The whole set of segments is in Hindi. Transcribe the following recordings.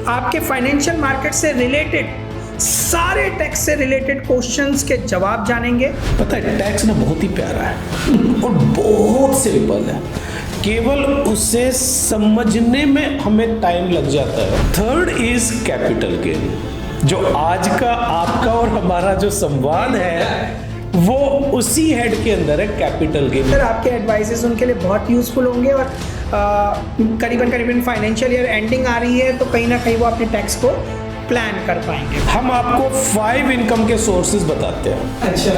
आपके फाइनेंशियल मार्केट से रिलेटेड सारे टैक्स से रिलेटेड क्वेश्चंस के जवाब जानेंगे। पता है टैक्स ना बहुत ही प्यारा है और बहुत सिंपल है, केवल उसे समझने में हमें टाइम लग जाता है। थर्ड इज कैपिटल गेन, जो आज का आपका और हमारा जो संवाद है वो उसी हेड के अंदर है, कैपिटल गेन। सर आपके एडवाइसेस उनके लिए बहुत यूजफुल होंगे और करीबन फाइनेंशियल ईयर एंडिंग आ रही है तो कहीं ना कहीं वो अपने टैक्स को प्लान कर पाएंगे। हम आपको 5 इनकम के सोर्सेज बताते हैं। अच्छा,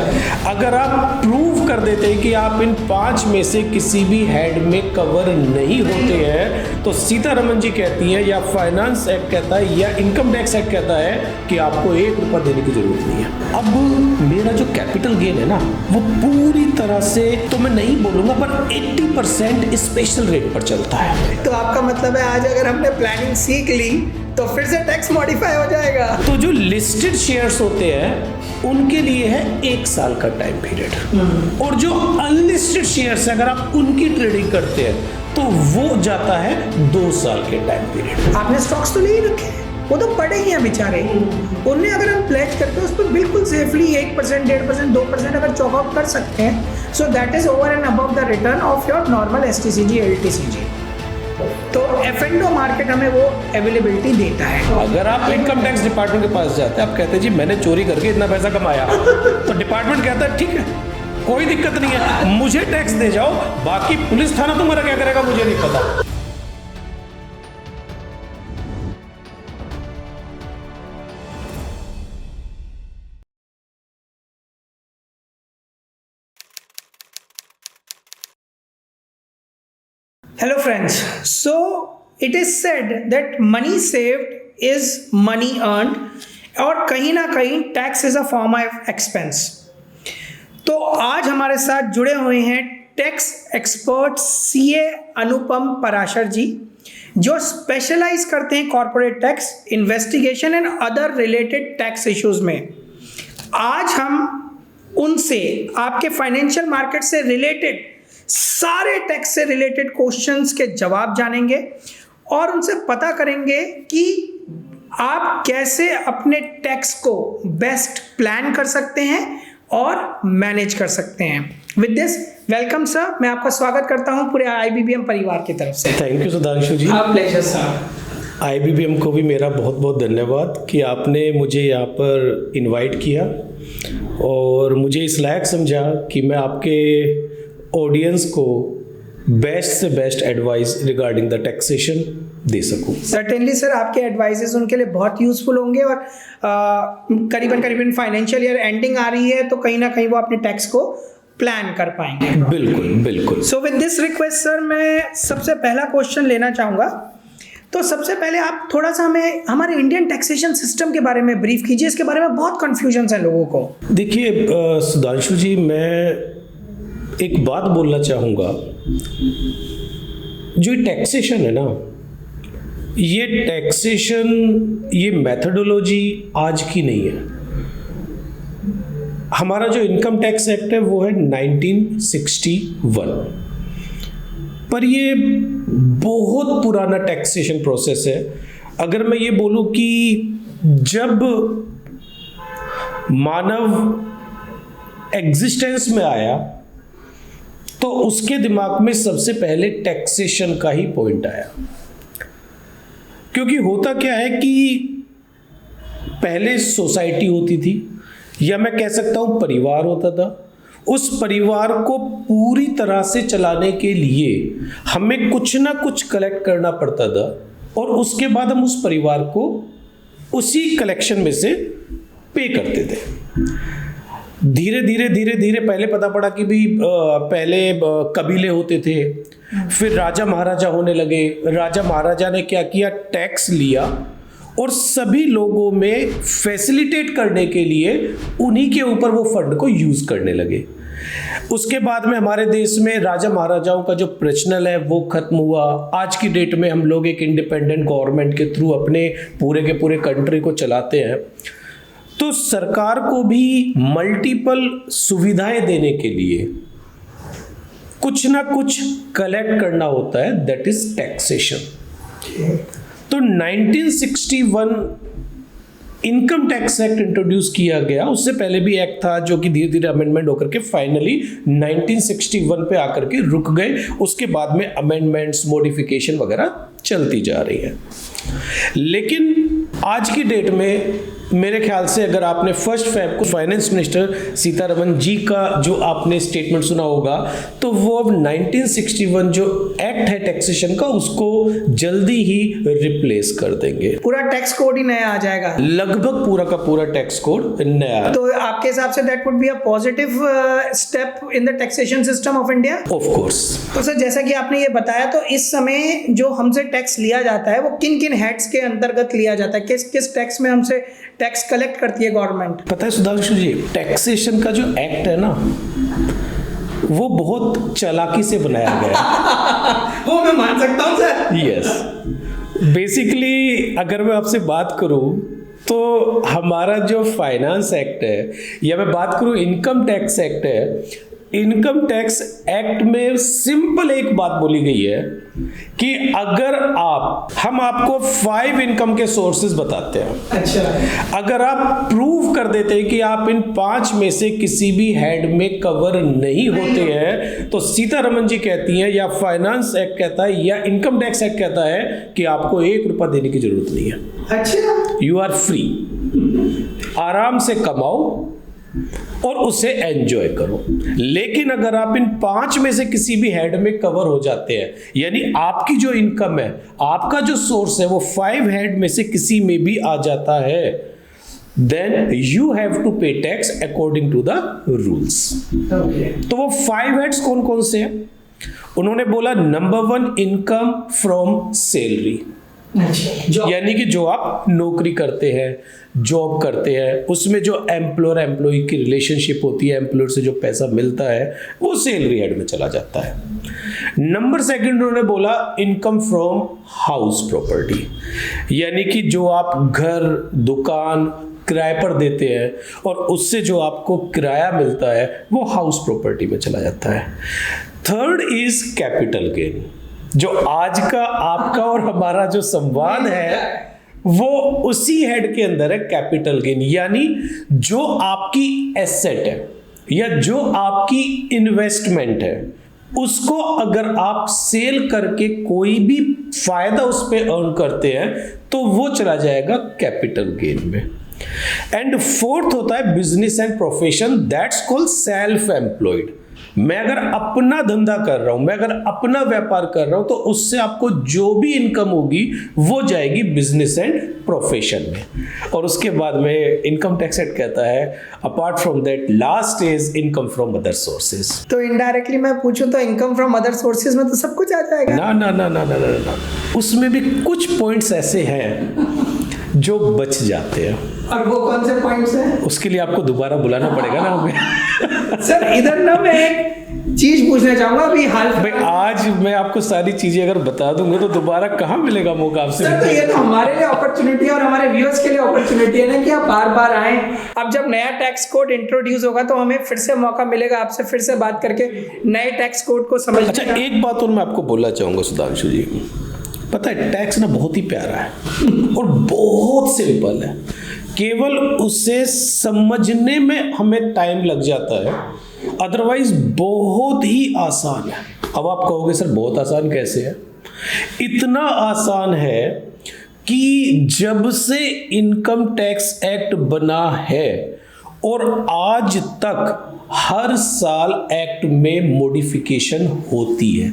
अगर आप प्रूव कर देते हैं कि आप इन 5 में से किसी भी हेड में कवर नहीं होते हैं तो सीतारमन जी कहती है या फाइनेंस एक्ट कहता है या इनकम टैक्स एक्ट कहता है कि आपको 1 रुपया देने की जरूरत नहीं है। अब मेरा जो कैपिटल गेन है ना वो पूरी तरह से तो मैं नहीं बोलूंगा पर 80% स्पेशल रेट पर चलता है। तो आपका मतलब है आज अगर हमने प्लानिंग सीख ली तो फिर से टैक्स मॉडिफाई हो जाएगा। तो जो लिस्टेड शेयर्स होते हैं उनके लिए है 1 साल का टाइम पीरियड, और जो अनलिस्टेड शेयर्स है अगर आप उनकी ट्रेडिंग करते हैं तो वो जाता है 2 साल के टाइम पीरियड। आपने स्टॉक्स तो ले ही रखे हैं, वो तो पड़े ही हैं बेचारे, उन्हें अगर हम प्लेज करके उस पर बिल्कुल सेफली 1%, 1.5%, 2% अगर चॉक आउट कर सकते हैं, so that is over and above the return of your normal STCG LTCG। तो F&O मार्केट हमें वो अवेलेबिलिटी देता है। अगर आप इनकम टैक्स डिपार्टमेंट के पास जाते हैं, आप कहते हैं जी मैंने चोरी करके इतना पैसा कमाया, तो डिपार्टमेंट कहता है ठीक है कोई दिक्कत नहीं है, मुझे टैक्स दे जाओ, बाकी पुलिस थाना तुम्हारा क्या करेगा मुझे नहीं पता। Hello friends, so it is said that money saved is money earned और कहीं ना कहीं tax is a form of expense. तो आज हमारे साथ जुड़े हुए हैं टैक्स एक्सपर्ट CA अनुपम पराशर जी, जो स्पेशलाइज करते हैं corporate tax, investigation and other related tax issues में। आज हम उनसे आपके फाइनेंशियल मार्केट से रिलेटेड सारे टैक्स से रिलेटेड क्वेश्चंस के जवाब जानेंगे और उनसे पता करेंगे कि आप कैसे अपने टैक्स को बेस्ट प्लान कर सकते हैं और मैनेज कर सकते हैं। विद दिस वेलकम सर, मैं आपका स्वागत करता हूं पूरे IBBM परिवार की तरफ से। Thank you Sudhanshu ji. Pleasure sir. IBBM को भी मेरा बहुत बहुत धन्यवाद कि आपने मुझे यहाँ पर इनवाइट किया और मुझे इस लायक समझा कि मैं आपके ऑडियंस को बेस्ट से best advice regarding the taxation दे सकूं। सर्टेनली सर, आपके एडवाइसेस उनके लिए बहुत यूजफुल होंगे और करीबन फाइनेंशियल ईयर एंडिंग आ रही है तो कहीं ना कहीं वो अपने टैक्स को प्लान कर पाएंगे। बिल्कुल बिल्कुल। So with this request sir, मैं सबसे पहला क्वेश्चन लेना चाहूँगा। तो सबसे पहले आप थोड़ा सा हमें हमारे इंडियन टैक्सेशन सिस्टम के बारे में ब्रीफ कीजिए, इसके बारे में बहुत कन्फ्यूजन है लोगों को। देखिए सुधांशु जी, मैं एक बात बोलना चाहूँगा, जो टैक्सेशन है ना, ये टैक्सेशन, ये मेथडोलॉजी आज की नहीं है। हमारा जो इनकम टैक्स एक्ट है वो है 1961, पर ये बहुत पुराना टैक्सेशन प्रोसेस है। अगर मैं ये बोलूँ कि जब मानव एग्जिस्टेंस में आया तो उसके दिमाग में सबसे पहले टैक्सेशन का ही पॉइंट आया। क्योंकि होता क्या है कि पहले सोसाइटी होती थी, या मैं कह सकता हूं परिवार होता था। उस परिवार को पूरी तरह से चलाने के लिए हमें कुछ ना कुछ कलेक्ट करना पड़ता था और उसके बाद हम उस परिवार को उसी कलेक्शन में से पे करते थे। धीरे धीरे पहले पता पड़ा कि भी पहले कबीले होते थे, फिर राजा महाराजा होने लगे। राजा महाराजा ने क्या किया, टैक्स लिया और सभी लोगों में फैसिलिटेट करने के लिए उन्हीं के ऊपर वो फंड को यूज करने लगे। उसके बाद में हमारे देश में राजा महाराजाओं का जो प्रचलन है वो खत्म हुआ। आज की डेट में हम लोग एक इंडिपेंडेंट गवर्नमेंट के थ्रू अपने पूरे के पूरे कंट्री को चलाते हैं। तो सरकार को भी मल्टीपल सुविधाएं देने के लिए कुछ ना कुछ कलेक्ट करना होता है, दैट इज टैक्सेशन। तो 1961 इनकम टैक्स एक्ट इंट्रोड्यूस किया गया। उससे पहले भी एक्ट था जो कि धीरे धीरे अमेंडमेंट होकर के फाइनली 1961 पे आकर के रुक गए। उसके बाद में अमेंडमेंट्स, मॉडिफिकेशन वगैरह चलती जा रही है। लेकिन आज की डेट में मेरे ख्याल से अगर आपने 1 फ़रवरी को फाइनेंस मिनिस्टर सीतारमण जी का जो आपने स्टेटमेंट सुना होगा, तो वो अब 1961 जो एक्ट है टैक्सेशन का, उसको जल्दी ही रिप्लेस कर देंगे। पूरा टैक्स कोड ही नया आ जाएगा, लगभग पूरा का पूरा टैक्स कोड नया। तो आपके हिसाब say that would be a positive step in the taxation system of India? Of course. तो सर जैसा कि आपने ये बताया, तो इस समय जो हमसे टैक्स लिया जाता है वो किन किन हेड्स के अंतर्गत लिया जाता है? किस किस टैक्स में हमसे टैक्स कलेक्ट करती है गवर्नमेंट? पता है सुधांशु जी, टैक्सेशन का जो एक्ट है ना, वो बहुत चालाकी से बनाया गया है। वो मैं मान सकता हूँ सर। यस, बेसिकली अगर मैं आपसे बात करूं तो हमारा जो फाइनेंस एक्ट है, या मैं बात करूं इनकम टैक्स एक्ट है, इनकम टैक्स एक्ट में सिंपल एक बात बोली गई है कि अगर हम आपको 5 इनकम के सोर्सेज बताते हैं। अच्छा। अगर आप प्रूव कर देते हैं कि आप इन 5 में से किसी भी हेड में कवर नहीं होते हैं, तो सीतारमण जी कहती हैं, या फाइनेंस एक्ट कहता है, या इनकम टैक्स एक्ट कहता है कि आपको 1 रुपया देने की जरूरत नहीं है। अच्छा। यू आर फ्री, आराम से कमाओ और उसे एंजॉय करो। लेकिन अगर आप इन 5 में से किसी भी हेड में कवर हो जाते हैं, यानी आपकी जो इनकम है, आपका जो सोर्स है, वो 5 हेड में से किसी में भी आ जाता है, then you have to pay tax according to the rules. तो वो 5 हेड्स कौन कौन से हैं? उन्होंने बोला नंबर 1 इनकम फ्रॉम सैलरी, यानी कि जो आप नौकरी करते हैं, जॉब करते हैं, उसमें जो एम्प्लॉयर एम्प्लॉय की रिलेशनशिप होती है, एम्प्लॉयर से जो पैसा मिलता है, वो सैलरी हेड में चला जाता है। नंबर 2 उन्होंने बोला इनकम फ्रॉम हाउस प्रॉपर्टी, यानी कि जो आप घर, दुकान किराए पर देते हैं और उससे जो आपको किराया मिलता है, वो हाउस प्रॉपर्टी में चला जाता है। 3rd इज कैपिटल गेन, जो आज का आपका और हमारा जो संवाद है वो उसी हेड के अंदर है, कैपिटल गेन, यानी जो आपकी एसेट है या जो आपकी इन्वेस्टमेंट है, उसको अगर आप सेल करके कोई भी फायदा उस पर अर्न करते हैं तो वो चला जाएगा कैपिटल गेन में। एंड 4th होता है business and profession, that's called self employed. मैं अगर अपना धंधा कर रहा हूं, मैं अगर अपना व्यापार कर रहा हूं, तो उससे आपको जो भी इनकम होगी वो जाएगी बिजनेस एंड प्रोफेशन में। और उसके बाद में इनकम टैक्स एक्ट कहता है apart from that last is income from other sources. तो इनडायरेक्टली मैं पूछूं तो इनकम फ्रॉम अदर सोर्सेज में तो सब कुछ आ जाएगा? ना ना ना ना ना ना ना, उसमें भी कुछ पॉइंट्स ऐसे हैं जो बच जाते हैं। और वो कौन से पॉइंट्स हैं? उसके लिए आपको दोबारा बुलाना पड़ेगा ना हमें। सर इधर ना मैं एक चीज पूछना चाहूंगा अभी हाल भाई, आज मैं आपको सारी चीजें अगर बता दूंगा तो दोबारा कहाँ मिलेगा मौका आपसे? सर तो ये तो हमारे लिए अपॉर्चुनिटी है और हमारे व्यूअर्स के लिए अपॉर्चुनिटी है ना कि आप बार बार आए। अब जब नया टैक्स कोड इंट्रोड्यूस होगा तो हमें फिर से मौका मिलेगा आपसे फिर से बात करके नए टैक्स कोड को समझने का। अच्छा, एक बात और मैं आपको बोलना चाहूंगा सुधांशु जी, पता है टैक्स ना बहुत ही प्यारा है और बहुत सिंपल है, केवल उसे समझने में हमें टाइम लग जाता है, अदरवाइज बहुत ही आसान है। अब आप कहोगे सर बहुत आसान कैसे है? इतना आसान है कि जब से इनकम टैक्स एक्ट बना है और आज तक हर साल एक्ट में मॉडिफिकेशन होती है,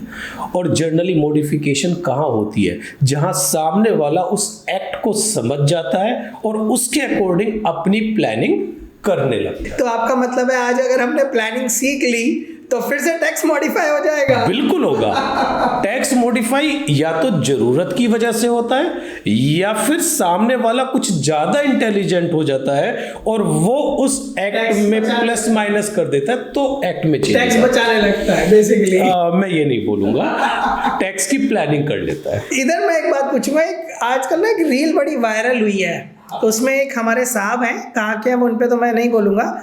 और जनरली मॉडिफिकेशन कहाँ होती है? जहां सामने वाला उस एक्ट को समझ जाता है और उसके अकॉर्डिंग अपनी प्लानिंग करने लगता है। तो आपका मतलब है आज अगर हमने प्लानिंग सीख ली तो फिर से टैक्स मॉडिफाई हो जाएगा? बिल्कुल होगा। टैक्स मॉडिफाई या तो जरूरत की वजह से होता है या फिर सामने वाला कुछ ज्यादा इंटेलिजेंट हो जाता है और वो उस एक्ट में प्लस माइनस कर देता है, तो एक्ट में टैक्स बचाने लगता है बेसिकली। मैं ये नहीं बोलूंगा, टैक्स की प्लानिंग कर लेता है। इधर मैं एक बात पूछूंगा, एक आजकल ना एक रील बड़ी वायरल हुई है, उसमें एक हमारे साहब हैं, कहा कि अब उन पे तो मैं नहीं बोलूंगा,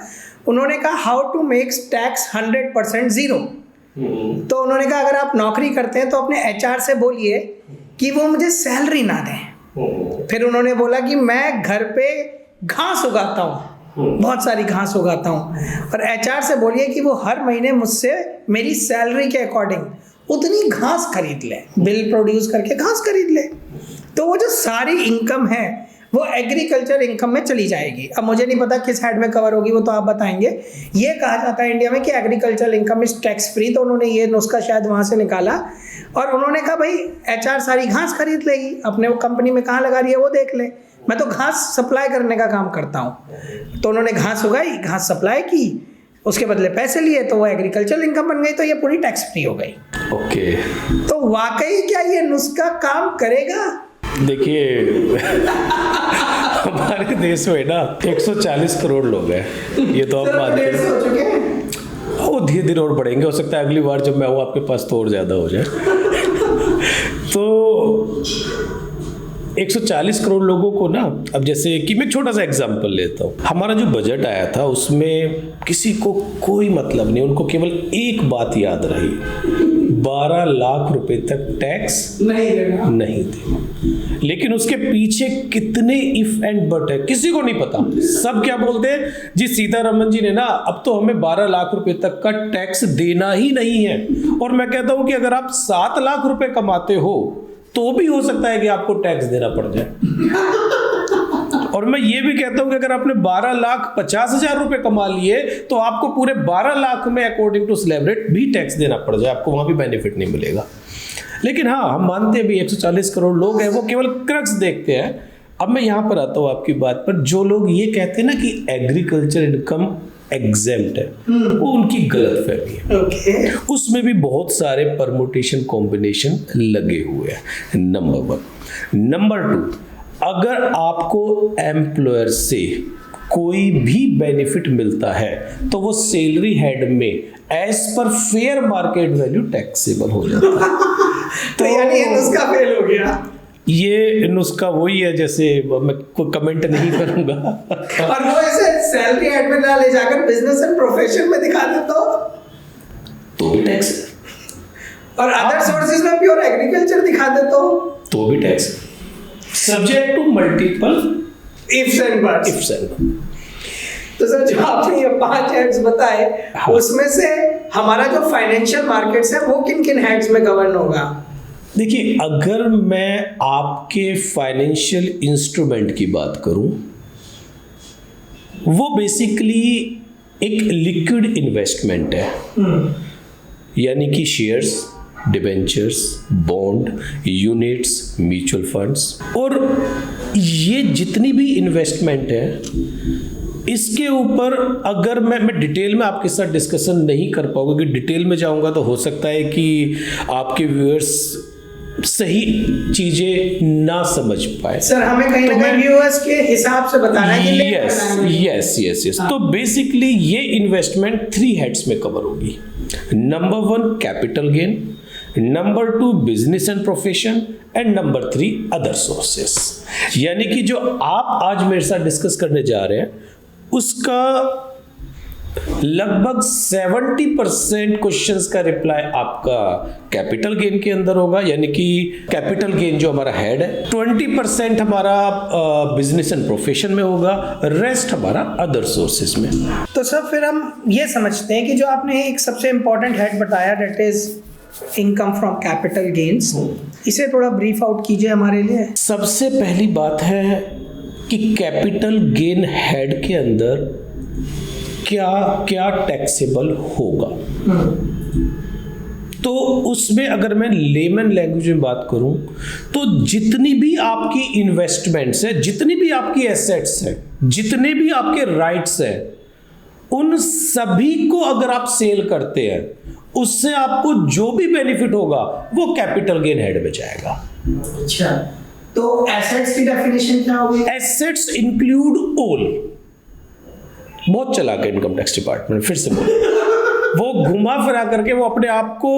उन्होंने कहा how to make tax 100% zero. तो उन्होंने कहा अगर आप नौकरी करते हैं तो अपने HR से बोलिए कि वो मुझे सैलरी ना दें, फिर उन्होंने बोला कि मैं घर पे घास उगाता हूँ, बहुत सारी घास उगाता हूँ, और एचआर से बोलिए कि वो हर महीने मुझसे मेरी सैलरी के अकॉर्डिंग उतनी घास खरीद ले, बिल प्रोड्यूस करके घास खरीद ले। तो वो जो सारी इनकम है वो एग्रीकल्चर इनकम में चली जाएगी। अब मुझे नहीं पता किस हेड में कवर होगी, वो तो आप बताएंगे। ये कहा जाता है इंडिया में कि agriculture income is tax free, तो उन्होंने ये नुस्खा शायद वहाँ से निकाला और उन्होंने कहा भाई एचआर सारी घास खरीद लेगी, अपने वो कंपनी में कहाँ लगा रही है वो देख ले, मैं तो घास सप्लाई करने का काम करता हूँ। तो उन्होंने घास उगाई, घास सप्लाई की, उसके बदले पैसे लिए, तो वो एग्रीकल्चर इनकम बन गई, तो ये पूरी टैक्स फ्री हो गई। ओके। तो वाकई क्या ये नुस्खा काम करेगा? देखिए हमारे देश में ना 140 करोड़ लोग हैं, ये तो आप मानते हैं। वो धीरे धीरे और बढ़ेंगे, हो सकता है अगली बार जब मैं आऊँ आपके पास तो और ज़्यादा हो जाए। तो 140 करोड़ लोगों को ना, अब जैसे कि मैं छोटा सा एग्जांपल लेता हूँ, हमारा जो बजट आया था उसमें किसी को कोई मतलब नहीं, उनको केवल एक बात याद रही, 12 लाख रुपए तक टैक्स नहीं देना। लेकिन उसके पीछे कितने इफ एंड बट है किसी को नहीं पता। सब क्या बोलते हैं जी, सीतारमन जी ने ना अब तो हमें 12 लाख रुपए तक का टैक्स देना ही नहीं है। और मैं कहता हूं कि अगर आप 7 लाख रुपए कमाते हो तो भी हो सकता है कि आपको टैक्स देना पड़ जाए। और मैं ये भी कहता हूं कि अगर आपने 12,50,000 रुपए कमा लिए तो आपको पूरे 12 लाख में अकॉर्डिंग टू स्लैब रेट भी टैक्स देना पड़ जाए, आपको वहां भी बेनिफिट नहीं मिलेगा। लेकिन हाँ, हम मानते हैं भी 140 करोड़ लोग हैं, वो केवल क्रक्स देखते हैं। अब मैं यहां पर आता हूं आपकी बात पर, जो लोग ये कहते हैं ना कि एग्रीकल्चर इनकम एग्जेम्प्ट है, वो उनकी गलत फहमी है। Okay. उसमें भी बहुत सारे परमुटेशन कॉम्बिनेशन लगे हुए हैं, नंबर 1। नंबर 2, अगर आपको एम्प्लॉयर से कोई भी बेनिफिट मिलता है तो वो सैलरी हेड में as per fair market value taxable हो जाता है। तो यानी ये नुस्खा फेल हो गया। ये नुस्खा वही है, जैसे मैं कोई कमेंट नहीं करूंगा। और वो इसे सैलरी हेड में ना ले जाकर बिजनेस एंड प्रोफेशन में दिखा दे तो भी टैक्स, और अदर सोर्सेज में प्योर एग्रीकल्चर दिखा दे तो भी tax, subject to multiple ifs and buts. Ifs and. तो सर, जो आपने ये 5 हेड्स बताए, हाँ, उसमें से हमारा जो फाइनेंशियल मार्केट्स है वो किन किन हेड्स में गवर्न होगा? देखिए, अगर मैं आपके फाइनेंशियल इंस्ट्रूमेंट की बात करूं, वो बेसिकली एक लिक्विड इन्वेस्टमेंट है, यानी कि shares, debentures, bond, units, mutual funds. और ये जितनी भी इन्वेस्टमेंट है, इसके ऊपर अगर मैं डिटेल में आपके साथ डिस्कशन नहीं कर पाऊंगा, कि डिटेल में जाऊंगा तो हो सकता है कि आपके व्यूअर्स सही चीजें ना समझ पाए। सर, हमें कहीं ना कहीं व्यूअर्स के हिसाब से बताना है कि यस। तो बेसिकली ये इन्वेस्टमेंट 3 हेड्स में कवर होगी। Number 1 capital gain, number 2 business and profession, and number 3 other sources. यानी कि जो आप आज मेरे साथ डिस्कस करने जा रहे हैं उसका लगभग 70% क्वेश्चंस का रिप्लाई आपका कैपिटल गेन के अंदर होगा, यानी कि कैपिटल गेन जो हमारा हेड है, 20% हमारा बिजनेस एंड प्रोफेशन में होगा, रेस्ट हमारा अदर सोर्सेज में। तो सर, फिर हम ये समझते हैं कि जो आपने एक सबसे इंपॉर्टेंट हेड बताया, that is income from capital gains, इसे थोड़ा ब्रीफ आउट कीजिए हमारे लिए। सबसे पहली बात है कि कैपिटल गेन हेड के अंदर क्या क्या टैक्सेबल होगा। तो उसमें अगर मैं लेमन लैंग्वेज में बात करूं तो जितनी भी आपकी इन्वेस्टमेंट्स है, जितनी भी आपकी एसेट्स है, जितने भी आपके राइट्स हैं, उन सभी को अगर आप सेल करते हैं, उससे आपको जो भी बेनिफिट होगा वो कैपिटल गेन हेड में जाएगा। अच्छा, तो एसेट्स की डेफिनेशन क्या होगी? Assets include all. बहुत चला के इनकम टैक्स डिपार्टमेंट, फिर से बोलो, वो घुमा फिरा करके वो अपने आप को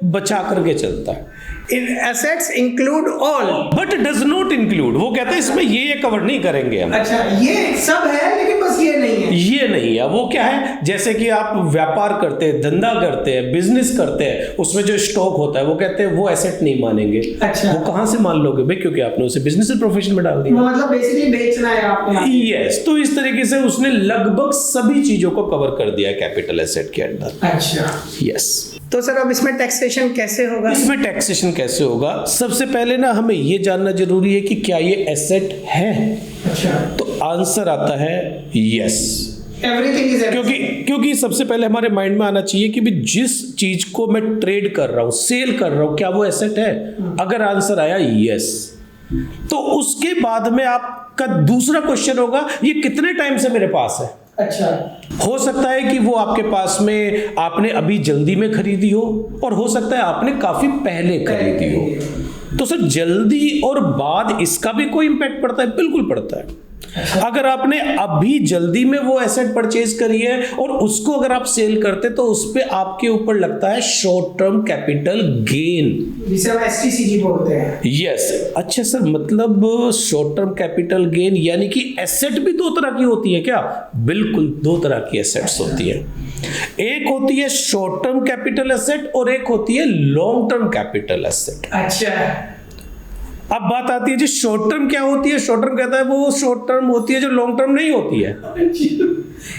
बचा करके चलता है। Assets include all, but does not include, वो कहता है इसमें ये कवर नहीं करेंगे हम। अच्छा, ये सब है लेकिन बस ये नहीं है। ये नहीं है। वो क्या है, जैसे कि आप व्यापार करते हैं, धंधा करते हैं, बिजनेस करते हैं, उसमें जो स्टॉक होता है वो कहते हैं वो एसेट नहीं मानेंगे। अच्छा, वो कहां से मान लोगे भाई, क्योंकि आपने उसे बिजनेस प्रोफेशन में डाल दिया। मतलब बेसिकली बेचना है आपने। यस, तो इस तरीके से उसने लगभग सभी चीजों को कवर कर दिया है कैपिटल एसेट के अंदर। अच्छा, यस। तो सर अब इसमें टैक्सेशन कैसे होगा? इसमें टैक्सेशन कैसे होगा, सबसे पहले ना हमें ये जानना जरूरी है कि क्या ये एसेट है। अच्छा, तो आंसर आता है यस। एवरीथिंग इज, क्योंकि सबसे पहले हमारे माइंड में आना चाहिए कि भी जिस चीज को मैं ट्रेड कर रहा हूं, सेल कर रहा हूं, क्या वो एसेट है? अगर आंसर आया यस, तो उसके बाद में आपका दूसरा क्वेश्चन होगा ये कितने टाइम से मेरे पास है। अच्छा, हो सकता है कि वो आपके पास में आपने अभी जल्दी में खरीदी हो, और हो सकता है आपने काफी पहले खरीदी हो। तो सर जल्दी और बाद इसका भी कोई इंपैक्ट पड़ता है? बिल्कुल पड़ता है। अगर आपने अभी जल्दी में वो एसेट परचेज करी है और उसको अगर आप सेल करते तो उस पे आपके ऊपर लगता है शॉर्ट टर्म कैपिटल गेन, जिसे हम एसटीसीजी बोलते हैं। यस। अच्छा सर, मतलब शॉर्ट टर्म कैपिटल गेन यानी कि एसेट भी दो तरह की होती है क्या? बिल्कुल, दो तरह की एसेट्स होती है। एक होती है शॉर्ट टर्म कैपिटल एसेट और एक होती है लॉन्ग टर्म कैपिटल एसेट। अच्छा, अब बात आती है जी शॉर्ट टर्म क्या होती है। शॉर्ट टर्म कहता है वो शॉर्ट टर्म होती है जो लॉन्ग टर्म नहीं होती है।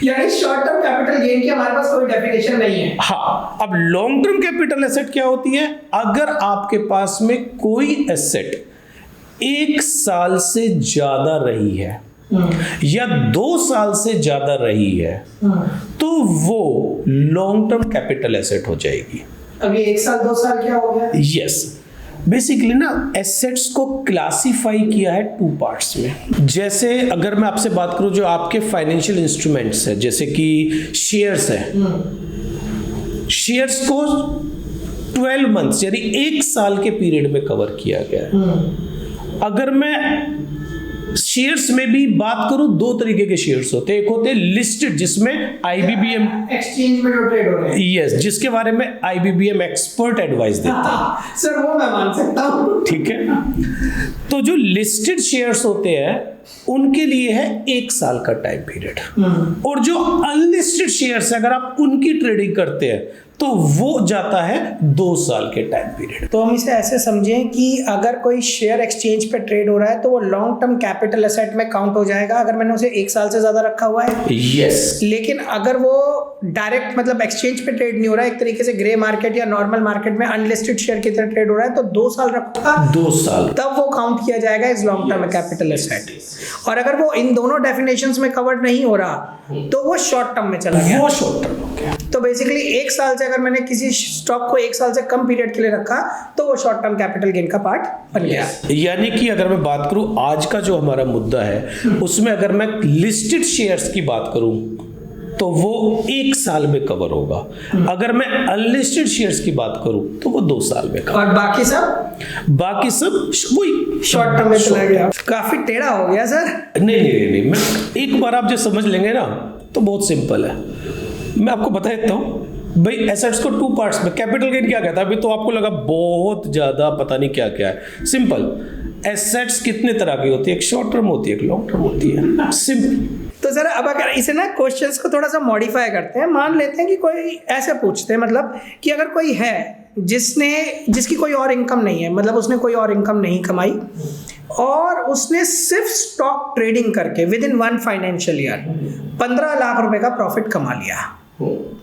यानी शॉर्ट टर्म कैपिटल गेन की हमारे पास कोई डेफिनेशन नहीं है। हाँ, अब लॉन्ग टर्म कैपिटल एसेट क्या होती है? अगर आपके पास में कोई एसेट 1 साल से ज्यादा रही है या 2 साल से ज्यादा रही है तो वो लॉन्ग टर्म कैपिटल एसेट हो जाएगी। अभी 1 साल 2 साल क्या हो गया? यस, बेसिकली ना एसेट्स को क्लासिफाई किया है 2 पार्ट्स में। जैसे अगर मैं आपसे बात करूं जो आपके फाइनेंशियल इंस्ट्रूमेंट्स है, जैसे कि शेयर्स है, शेयर्स को 12 मंथ्स यानी 1 साल के पीरियड में कवर किया गया है। अगर मैं शेयर्स में भी बात करूं, 2 तरीके के शेयर्स होते हैं। एक होते हैं लिस्टेड, जिसमें आईबीबीएम एक्सचेंज में जो ट्रेड हो रहे हैं, यस, जिसके बारे में आईबीबीएम एक्सपर्ट एडवाइस देता है। सर वो मैं मान सकता हूं। ठीक है, तो जो लिस्टेड शेयर्स होते हैं उनके लिए है 1 साल का टाइम पीरियड, और जो अनलिस्टेड शेयर्स है अगर आप उनकी ट्रेडिंग करते हैं तो वो जाता है 2 साल के टाइम पीरियड। तो हम इसे ऐसे समझें कि अगर कोई शेयर एक्सचेंज पे ट्रेड हो रहा है तो वो लॉन्ग टर्म कैपिटल एसेट में काउंट हो जाएगा अगर मैंने उसे 1 साल से ज्यादा रखा हुआ है। यस, लेकिन अगर वो डायरेक्ट मतलब एक्सचेंज पे ट्रेड नहीं हो रहा है, एक तरीके से ग्रे मार्केट या नॉर्मल मार्केट में अनलिस्टेड शेयर की तरह ट्रेड हो रहा है, तो 2 साल रखा 2 साल, तब वो काउंट किया जाएगा इस लॉन्ग टर्म कैपिटल एसेट। और अगर वो इन दोनों डेफिनेशंस में कवर्ड नहीं हो रहा तो वो शॉर्ट टर्म में चला गया, वो शॉर्ट टर्म हो गया। तो बेसिकली 1 साल से अगर मैंने किसी स्टॉक को 1 साल से कम पीरियड के लिए रखा तो वो शॉर्ट टर्म कैपिटल गेन का पार्ट बन गया। यानी कि अगर मैं बात करूं आज का जो हमारा मुद्दा है उसमें अगर मैं लिस्टेड शेयर्स की बात करूं तो वो 1 साल में कवर होगा। अगर मैं अनलिस्टेड शेयर्स की बात करूं तो वो 2 साल में कवर। और बाकी सब वही शॉर्ट टर्म में चला गया। काफी टेढ़ा हो गया सर। नहीं, मैं एक बार आप जो समझ लेंगे ना तो बहुत सिंपल है। मैं आपको बता देता हूँ भाई, एसेट्स को 2 पार्ट्स में, कैपिटल गेन क्या कहता है? अभी तो आपको लगा बहुत ज्यादा पता नहीं क्या क्या है। सिंपल, एसेट्स कितने तरह की होती है? एक शॉर्ट टर्म होती है, एक लॉन्ग टर्म होती है, सिंपल। तो सर अब अगर इसे ना क्वेश्चंस को थोड़ा सा मॉडिफाई करते हैं, मान लेते हैं कि कोई ऐसे पूछते हैं मतलब कि अगर कोई है जिसकी कोई और इनकम नहीं है, मतलब उसने कोई और इनकम नहीं कमाई और उसने सिर्फ स्टॉक ट्रेडिंग करके with in 1 financial year 15 lakh रुपए का प्रॉफिट कमा लिया।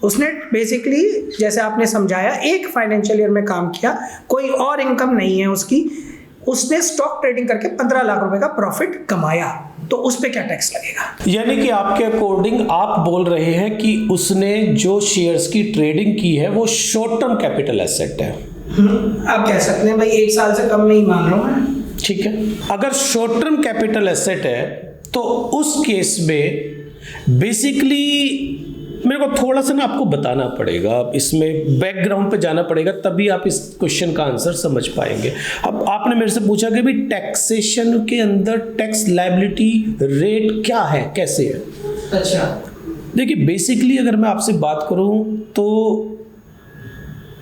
उसने बेसिकली जैसे आपने समझाया 1 फाइनेंशियल ईयर में काम किया, कोई और इनकम नहीं है उसकी, उसने स्टॉक ट्रेडिंग करके 15 लाख रुपए का प्रॉफिट कमाया, तो उस पे क्या टैक्स लगेगा? यानी कि आपके अकॉर्डिंग आप बोल रहे हैं कि उसने जो शेयर्स की ट्रेडिंग की है वो शॉर्ट टर्म कैपिटल एसेट है। आप कह सकते हैं भाई 1 साल से कम में ही मान लो मैं। ठीक है, अगर शॉर्ट टर्म कैपिटल एसेट है तो उस केस में बेसिकली मेरे को थोड़ा सा ना आपको बताना पड़ेगा, इसमें बैकग्राउंड पे जाना पड़ेगा, तभी आप इस क्वेश्चन का आंसर समझ पाएंगे। अब आपने मेरे से पूछा कि भाई टैक्सेशन के अंदर टैक्स लायबिलिटी रेट क्या है, कैसे है? अच्छा, देखिए बेसिकली अगर मैं आपसे बात करूं तो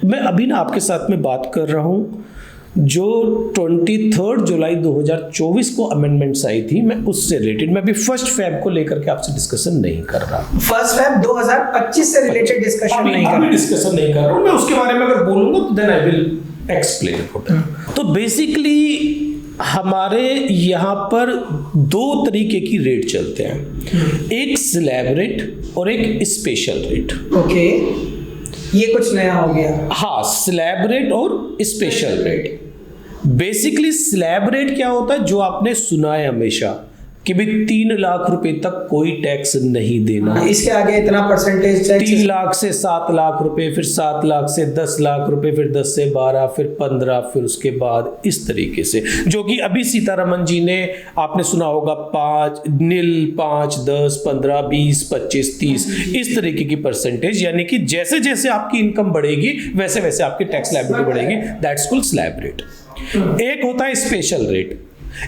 मैं अभी ना आपके साथ में बात कर रहा हूं जो 23 जुलाई 2024 को अमेंडमेंट्स आई थी, मैं उससे रिलेटेड, मैं अभी फर्स्ट फैब को लेकर के आपसे डिस्कशन नहीं कर रहा। फर्स्ट फैब 2025 से रिलेटेड डिस्कशन नहीं कर रहा, डिस्कशन नहीं कर रहा हूँ मैं। उसके बारे में अगर बोलूंगा तो देन आई विल एक्सप्लेन। तो बेसिकली हमारे यहाँ पर दो तरीके की रेट चलते हैं, एक स्लैब रेट और एक स्पेशल रेट। ओके, ये कुछ नया हो गया। हाँ, स्लैब रेट और special rate. Basically slab rate क्या होता है, जो आपने सुना है हमेशा कि भाई 3 लाख रुपए तक कोई टैक्स नहीं देना, इसके आगे इतना परसेंटेज टैक्स, 3 लाख से 7 लाख रुपए, फिर 7 लाख से 10 लाख रुपए, फिर 10 से 12, फिर 15, फिर उसके बाद इस तरीके से, जो कि अभी सीतारमन जी ने आपने सुना होगा 5, 10, 15, 20, 25, 30 इस तरीके की परसेंटेज, यानी कि जैसे जैसे आपकी इनकम बढ़ेगी वैसे वैसे आपकी टैक्स लायबिलिटी बढ़ेगी। That's called slab rate. एक होता है स्पेशल रेट,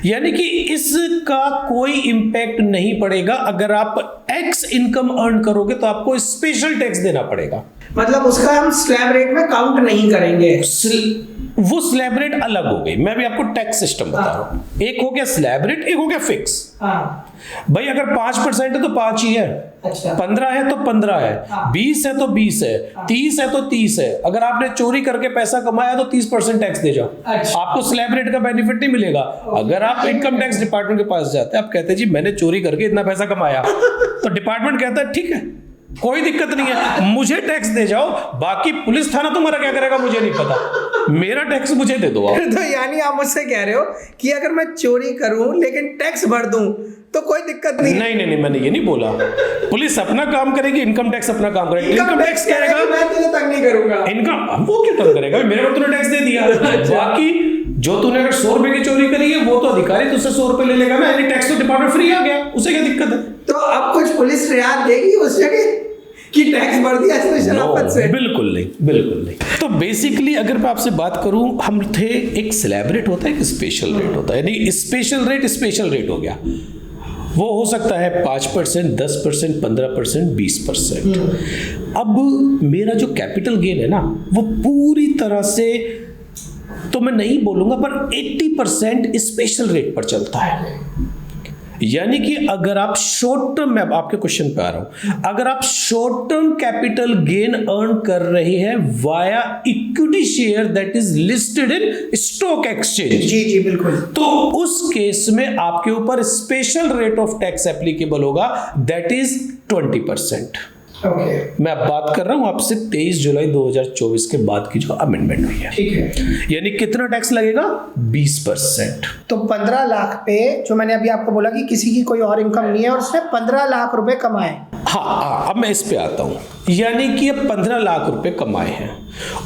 यानी कि इसका कोई इंपैक्ट नहीं पड़ेगा। अगर आप एक्स इनकम अर्न करोगे तो आपको स्पेशल टैक्स देना पड़ेगा, मतलब उसका हम स्लैब रेट में काउंट नहीं करेंगे। वो स्लैब रेट अलग हो गई। मैं भी आपको टैक्स सिस्टम बता रहा हूं। एक हो गया स्लैब रेट, एक हो गया फिक्स। भाई अगर 5% है तो 5 ही है, अच्छा। 15 है तो 15 है, 20 है तो 20 है, 30 है तो 30 है। अगर आपने चोरी करके पैसा कमाया तो 30% टैक्स दे जाओ, अच्छा। आपको स्लैब रेट का बेनिफिट नहीं मिलेगा। अगर आप इनकम टैक्स डिपार्टमेंट के पास जाते हैं, आप कहते हैं जी मैंने चोरी करके इतना पैसा कमाया, तो डिपार्टमेंट कहता है ठीक है, कोई दिक्कत नहीं है, मुझे टैक्स दे जाओ, बाकी पुलिस थाना तुम्हारा क्या करेगा मुझे नहीं पता, मेरा टैक्स मुझे दे दो आप। तो यानी आप मुझसे कह रहे हो कि अगर मैं चोरी करूं लेकिन टैक्स भर दूं तो कोई दिक्कत नहीं? नहीं, मैंने ये नहीं बोला। पुलिस अपना काम करेगी, इनकम टैक्स अपना काम करेगा। इनकम टैक्स करेगा, मैं तुझे तंग नहीं करूंगा। इनकम वो क्यों तंग करेगा, मेरे को तूने टैक्स दे दिया। बाकी जो तूने अगर 100 रुपए की चोरी करी है वो तो अधिकारी तुझसे 100 रुपए ले लेगा ना, यानी टैक्स तो डिपार्टमेंट फ्री आ गया, उसे क्या दिक्कत है? तो अब कुछ पुलिस रियायत देगी उस जगह कि टैक्स बढ़ दिया इसमें शराफत से? बिल्कुल नहीं। तो बेसिकली अगर मैं आपसे बात करूं, हम थे एक स्लैब रेट होता है, एक स्पेशल रेट होता है। यानी स्पेशल रेट हो गया, वो हो सकता है 5%, 10%, 15%, 20%। अब मेरा जो कैपिटल गेन है ना, वो पूरी तरह से तो मैं नहीं बोलूंगा, पर 80% स्पेशल रेट पर चलता है। यानी कि अगर आप शॉर्ट टर्म, मैं आपके क्वेश्चन पे आ रहा हूं, अगर आप short term capital gain earn कर रहे हैं via equity share that is listed in stock exchange, जी बिल्कुल, तो उस केस में आपके ऊपर special rate of tax applicable होगा, दैट इज 20%। ओके। मैं अब बात कर रहा हूं आपसे 23 जुलाई 2024 के बाद की जो अमेंडमेंट हुई है, ठीक है। यानी कितना टैक्स लगेगा? 20%। तो 15 लाख पे, जो मैंने अभी आपको बोला कि किसी की कोई और इनकम नहीं है और उसने 15 लाख रुपए कमाए। हाँ, अब मैं इस पे आता हूं। यानी कि अब 15 लाख रुपए कमाए हैं,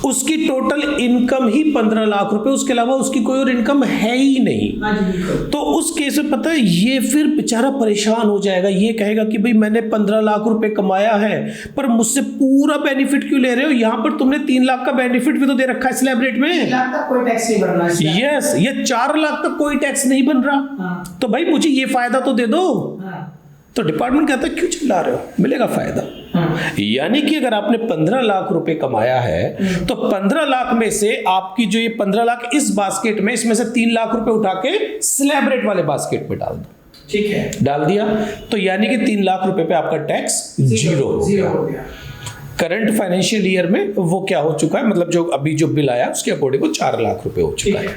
उसकी टोटल इनकम ही 15 लाख रुपए, उसके अलावा उसकी कोई और इनकम है ही नहीं। तो उस केस में पता है, ये फिर बेचारा परेशान हो जाएगा, ये कहेगा कि भाई मैंने 15 लाख रुपए कमाया है, पर मुझसे पूरा बेनिफिट क्यों ले रहे हो? यहां पर तुमने 3 लाख का बेनिफिट भी तो दे रखा है स्लैब रेट में। 3 लाख तक कोई टैक्स नहीं भरना है। यस, ये 4 लाख तक कोई टैक्स नहीं बन रहा। तो भाई मुझे ये फायदा तो दे दो। तो डिपार्टमेंट कहता है क्यों चिल्ला रहे हो, मिलेगा फायदा। यानी कि अगर आपने 15 लाख रुपए कमाया है, तो 15 लाख में से आपकी जो ये 15 लाख इस बास्केट में, इसमें से 3 लाख रुपए उठा के स्लैब रेट वाले बास्केट में डाल दो। ठीक है, डाल दिया, तो यानी कि 3 लाख रुपए पे आपका टैक्स जीरो हो गया। करंट फाइनेंशियल ईयर में वो क्या हो चुका है, मतलब जो अभी जो बिल आया उसके अकॉर्डिंग वो 4 लाख रुपए हो चुका है।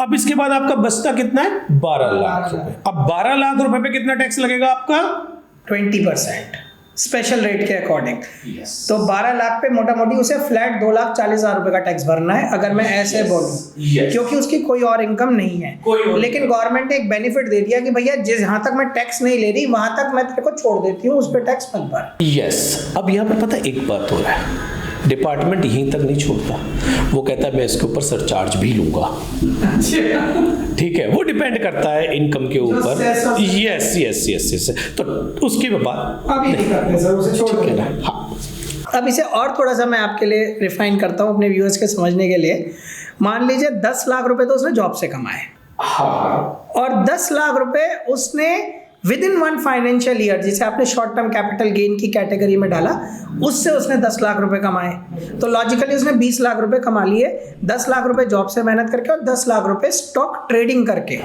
अब इसके बाद आपका बचता कितना है? 12 लाख रुपए। अब 12 लाख रुपए पे कितना टैक्स लगेगा आपका? 20% स्पेशल रेट के अकॉर्डिंग। तो 12 लाख पे मोटा मोटी उसे फ्लैट 2,40,000 रुपए का टैक्स भरना है, अगर मैं ऐसे बोलूं, क्योंकि उसकी कोई और इनकम नहीं है। लेकिन गवर्नमेंट ने एक बेनिफिट दे दिया कि भैया जहां तक मैं टैक्स नहीं ले रही वहां तक मैं तेरे को छोड़ देती हूँ, उस पर टैक्स मत भर। यस। अब यहाँ पे पता है एक बात हो रहा है, डिपार्टमेंट यहीं तक नहीं छोड़ता, वो कहता है मैं इसके ऊपर सरचार्ज भी लूंगा। ठीक है, वो डिपेंड करता है इनकम के ऊपर। यस। तो उसके बाद अभी नहीं करते सर, उसे छोड़ देना। हाँ। अब इसे और थोड़ा सा मैं आपके लिए रिफाइन करता हूँ अपने व्यूअर्स के समझने के लिए। मान लीजिए 10 लाख रुपए तो उसने जॉब से कमाए, हाँ। और 10 लाख रुपए उसने विद इन 1 फाइनेंशियल ईयर, जिसे आपने शॉर्ट टर्म कैपिटल गेन की कैटेगरी में डाला, उससे उसने 10 लाख रुपए कमाए, तो लॉजिकली उसने 20 लाख रुपए कमा लिए, 10 लाख रुपए जॉब से मेहनत करके और 10 लाख रुपए स्टॉक ट्रेडिंग करके।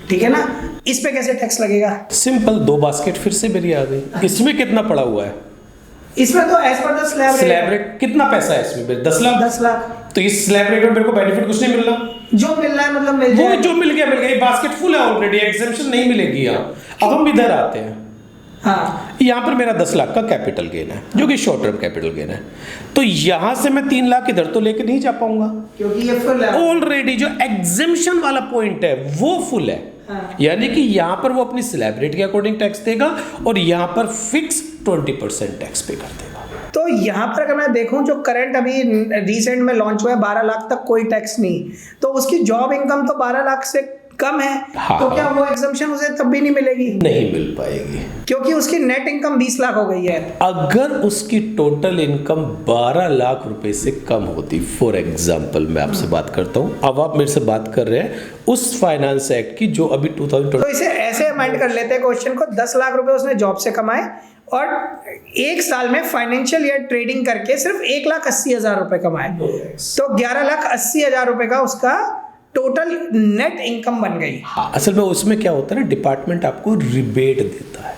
ठीक है ना, इस पे कैसे टैक्स लगेगा? सिंपल, 2 बास्केट फिर से मेरी आ गई। इसमें कितना पड़ा हुआ है? इसमें तो as per the slab rate कितना पैसा है इसमें? 10 लाख। 10 लाख। तो इस स्लैब रेट में मेरे को बेनिफिट कुछ नहीं मिल रहा। जो मिल रहा है मतलब मिल वो जाए। जो मिल गया, बास्केट फुल है ऑलरेडी, एग्जेम्पशन नहीं मिलेगी यहाँ। अब हम इधर आते हैं। हाँ, यहाँ पर मेरा 10 लाख का कैपिटल गेन है, जो कि शॉर्ट टर्म कैपिटल गेन है। तो यहाँ से मैं 3 लाख इधर तो लेके नहीं जा पाऊंगा, क्योंकि ये फुल है ऑलरेडी। जो एग्जेम्पशन वाला पॉइंट है वो फुल है। हाँ। यानी कि यहाँ पर वो अपनी स्लैब रेट के अकॉर्डिंग टैक्स देगा और यहाँ पर फिक्स 20% टैक्स पे कर देगा। तो यहाँ पर अगर मैं देखूं, जो करंट अभी रिसेंट में लॉन्च हुआ है, 12 लाख तक कोई टैक्स नहीं, तो उसकी जॉब इनकम तो 12 लाख से कम है। हाँ, तो क्या वो एग्जम्पशन उसे तब भी नहीं मिलेगी? नहीं मिल पाएगी, क्योंकि उसकी नेट इनकम 20 लाख हो गई है। अगर उसकी टोटल इनकम 12 लाख रुपए से कम होती। फॉर एग्जाम्पल मैं आपसे बात करता हूँ, अब आप मेरे से बात कर रहे हैं उस फाइनेंस एक्ट की जो अभी 2020। तो इसे ऐसे अमाइंड कर लेते हैं क्वेश्चन को, 10 लाख रुपए उसने जॉब से कमाए और 1 साल में फाइनेंशियल ईयर ट्रेडिंग करके सिर्फ 1,80,000 रुपए कमाए, तो 11,80,000 रुपए का उसका टोटल नेट इनकम बन गई। हाँ, असल में उसमें क्या होता है ना, डिपार्टमेंट आपको रिबेट देता है।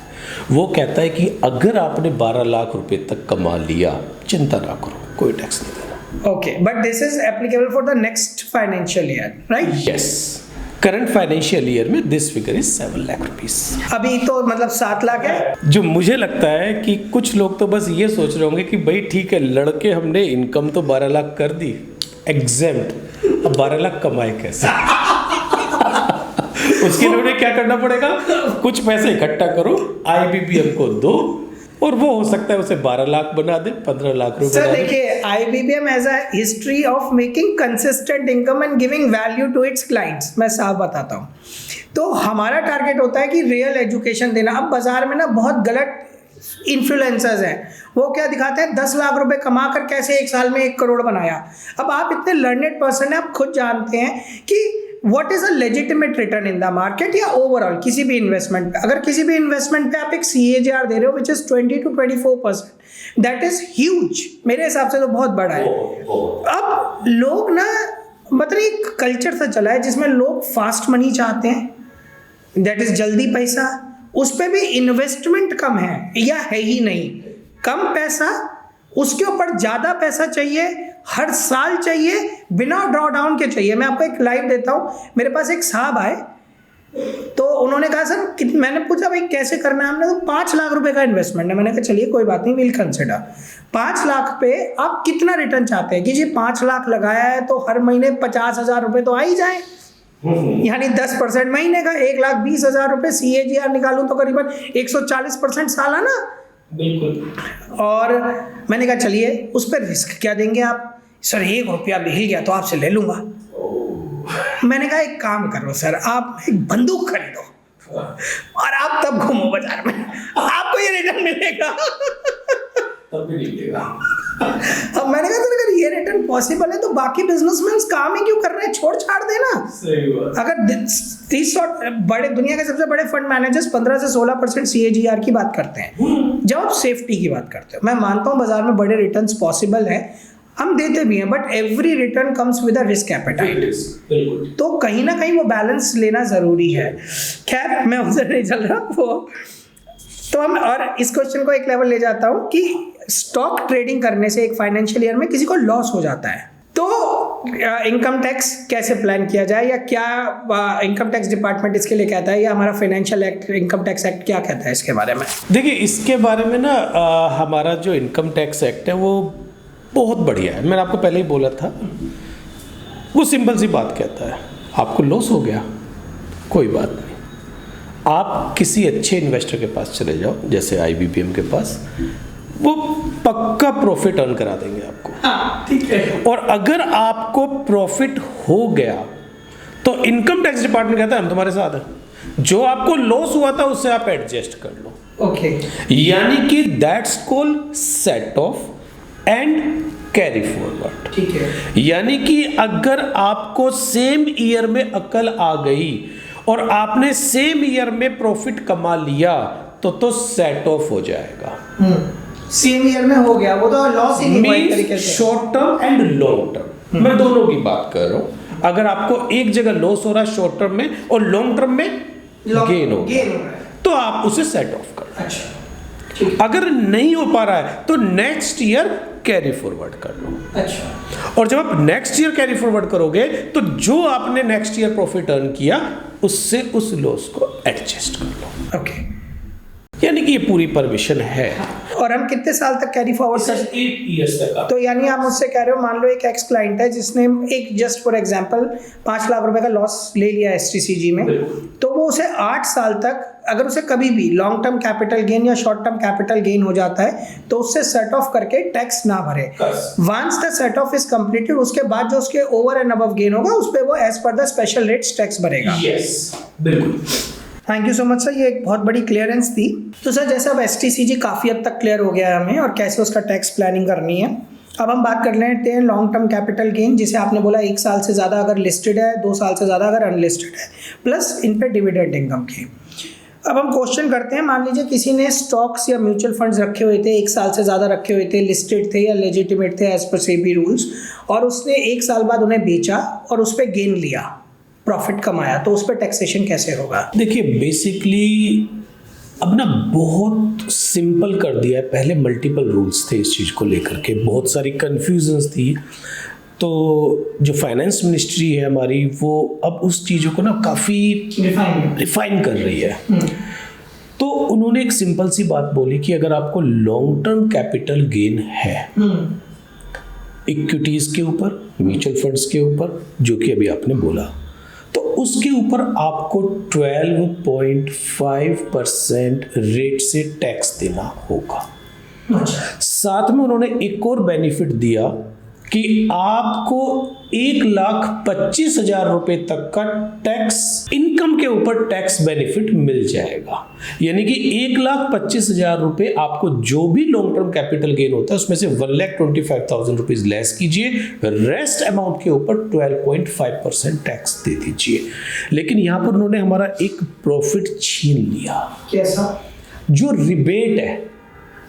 वो कहता है कि अगर आपने 12 लाख रुपए तक कमा लिया, चिंता ना करो, कोई टैक्स नहीं देना। Okay, but this is applicable for the next financial year, right? Yes, current financial year में this figure is 7 lakh rupees. अभी तो मतलब 7 लाख है। जो मुझे लगता है कि कुछ लोग तो बस ये सोच रहे होंगे कि भाई ठीक है, लड़के हमने इनकम तो 12 लाख कर दी एग्जेम्प्ट, अब 12 लाख कमाए कैसे? उसके लिए उन्हें क्या करना पड़ेगा? कुछ पैसे इकट्ठा करो, IBPM को दो, और वो हो सकता है उसे 12 लाख बना दे, 15 लाख रुपए। सर देखिए, IBPM has a history of making consistent income and giving value to its clients. मैं साफ बताता हूँ, तो हमारा टारगेट होता है कि रियल एजुकेशन देना। अब बाजार में ना बहुत गलत इन्फ्लुएंसर्स हैं, वो क्या दिखाते हैं, 10 लाख रुपए कमा कर कैसे 1 साल में 1 करोड़ बनाया। अब आप इतने लर्नेड पर्सन हैं, आप खुद जानते हैं कि what is a legitimate return in the market या ओवरऑल किसी भी इन्वेस्टमेंट पे। अगर किसी भी इन्वेस्टमेंट पे आप एक CAGR दे रहे हो which is 20 to 24%, that is huge, मेरे हिसाब से तो बहुत बड़ा है। अब लोग ना मतलब एक कल्चर सा चला है जिसमें लोग फास्ट मनी चाहते हैं, दैट इज जल्दी पैसा, उस पर भी इन्वेस्टमेंट कम है या है ही नहीं, कम पैसा, उसके ऊपर ज़्यादा पैसा चाहिए, हर साल चाहिए, बिना ड्रॉ डाउन के चाहिए। मैं आपको एक लाइव देता हूँ, मेरे पास एक साहब आए, तो उन्होंने कहा सर, मैंने पूछा भाई कैसे करना है, हमने तो 5 लाख रुपए का इन्वेस्टमेंट है। मैंने कहा चलिए कोई बात नहीं, विल कंसिडर। 5 लाख पे आप कितना रिटर्न चाहते हैं कि जी 5 लाख लगाया है तो हर महीने 50,000 रुपये तो आ ही जाए, यानी 10% महीने का 1,20,000 रुपये CAGR निकालूं तो करीबन 140% सालाना। बिल्कुल। और मैंने कहा चलिए उस पर रिस्क क्या देंगे आप? सर 1 रुपया भी हिल गया तो आपसे ले लूंगा। मैंने कहा एक काम करो सर, आप एक बंदूक खरीदो और आप तब घूमो बाजार में, आपको ये रिटर्न मिलेगा। तब भी नहीं मिलेगा। अब मैंने कहा सर अगर ये रिटर्न पॉसिबल है तो बाकी बिजनेसमैन काम ही क्यों कर रहे हैं, छोड़ छाड़ देना। सही बात। अगर 30 बड़े दुनिया के सबसे बड़े फंड मैनेजर्स 15 से 16% CAGR की बात करते हैं, जब आप सेफ्टी की बात करते हो, मैं मानता हूँ बाजार में बड़े रिटर्न्स पॉसिबल है, हम देते भी हैं, but every return comes with a risk appetite, तो कहीं ना कहीं वो बैलेंस लेना जरूरी है। खैर मैं उधर नहीं चल रहा वो, तो हम और इस क्वेश्चन को एक लेवल ले जाता हूँ कि स्टॉक ट्रेडिंग करने से एक फाइनेंशियल ईयर में किसी को लॉस हो जाता है, तो इनकम टैक्स कैसे प्लान किया जाए, या क्या इनकम टैक्स डिपार्टमेंट इसके लिए कहता है, या हमारा financial act, income tax act क्या कहता है इसके बारे में? देखिए इसके बारे में ना हमारा जो इनकम टैक्स एक्ट है वो बहुत बढ़िया है। मैंने आपको पहले ही बोला था, वो सिंपल सी बात कहता है, आपको लॉस हो गया कोई बात नहीं, आप किसी अच्छे इन्वेस्टर के पास चले जाओ, जैसे IBPM के पास, वो पक्का प्रॉफिट अर्न करा देंगे आपको। हाँ, ठीक है। और अगर आपको प्रॉफिट हो गया तो इनकम टैक्स डिपार्टमेंट कहता है हम तुम्हारे साथ हैं, जो आपको लॉस हुआ था उससे आप एडजस्ट कर लो। ओके, यानी कि that's called set of and carry forward. ठीक है। यानी कि अगर आपको सेम ईयर में अकल आ गई और आपने सेम ईयर में प्रॉफिट कमा लिया तो सेट ऑफ हो जाएगा। सेम ईयर में हो गया, वो तो लॉस ही नहीं हुआ एक तरीके से। Short term and long term, मैं दोनों की बात कर रहा हूं। अगर आपको एक जगह लॉस हो रहा है शॉर्ट टर्म में और लॉन्ग टर्म में गेन हो रहा है तो आप उसे सेट ऑफ कर। अच्छा, अगर नहीं हो पा रहा है तो नेक्स्ट ईयर कैरी फॉरवर्ड कर लो। अच्छा, और जब आप नेक्स्ट ईयर कैरी फॉरवर्ड करोगे तो जो आपने नेक्स्ट ईयर प्रॉफिट अर्न किया उससे उस लॉस को एडजस्ट कर लो। ओके, यानी कि ये पूरी परमिशन है। और हम कितने साल तक कैरी फॉरवर्ड कर 8 years तक। तो यानी आप मुझसे कह रहे हो, मान लो एक एक्स क्लाइंट है जिसने एक जस्ट फॉर एग्जांपल 5 लाख रुपए का लॉस ले लिया STCG में, तो वो उसे 8 साल तक अगर उसे कभी भी लॉन्ग टर्म कैपिटल गेन या शॉर्ट टर्म कैपिटल गेन हो जाता है तो उससे सेट ऑफ करके टैक्स ना भरे। Once the set off is completed, उसके बाद जो उसके ओवर एंड अबव गेन होगा उस पर वो as per the special rates tax भरेगा। यस, बिल्कुल। Thank you so much sir, ये एक बहुत बड़ी क्लियरेंस थी। तो सर जैसे अब STCG काफ़ी हद तक क्लियर हो गया है हमें और कैसे उसका टैक्स प्लानिंग करनी है, अब हम बात कर लेते हैं लॉन्ग टर्म कैपिटल गेन, जिसे आपने बोला 1 साल से ज़्यादा अगर लिस्टेड है, 2 साल से ज़्यादा अगर अनलिस्टेड है, प्लस इन पे डिविडेंड इनकम की। अब हम क्वेश्चन करते हैं, मान लीजिए किसी ने स्टॉक्स या म्यूचुअल फंड्स रखे हुए थे, 1 साल से ज़्यादा रखे हुए थे, लिस्टेड थे या लेजिटिमेट थे एज पर सेबी रूल्स, और उसने 1 साल बाद उन्हें बेचा और उस पर गेन लिया, प्रॉफिट कमाया, तो उस पर टैक्सेशन कैसे होगा? देखिए बेसिकली अब ना बहुत सिंपल कर दिया है। पहले मल्टीपल रूल्स थे इस चीज़ को लेकर के, बहुत सारी कन्फ्यूजन्स थी। तो जो फाइनेंस मिनिस्ट्री है हमारी, वो अब उस चीज़ों को ना काफ़ी रिफाइन कर रही है। तो उन्होंने एक सिंपल सी बात बोली कि अगर आपको लॉन्ग टर्म कैपिटल गेन है इक्विटीज़ के ऊपर, म्यूचुअल फंड्स के ऊपर, जो कि अभी आपने बोला, तो उसके ऊपर आपको 12.5% रेट से टैक्स देना होगा। साथ में उन्होंने एक और बेनिफिट दिया कि आपको 1,25,000 रुपए तक का टैक्स इनकम के ऊपर टैक्स बेनिफिट मिल जाएगा। यानी कि 1,25,000 रुपए आपको जो भी लॉन्ग टर्म कैपिटल गेन होता है उसमें से 1,25,000 रुपीज लेस कीजिए, रेस्ट अमाउंट के ऊपर 12.5% टैक्स दे दीजिए। लेकिन यहां पर उन्होंने हमारा एक प्रॉफिट छीन लिया। कैसा? जो रिबेट है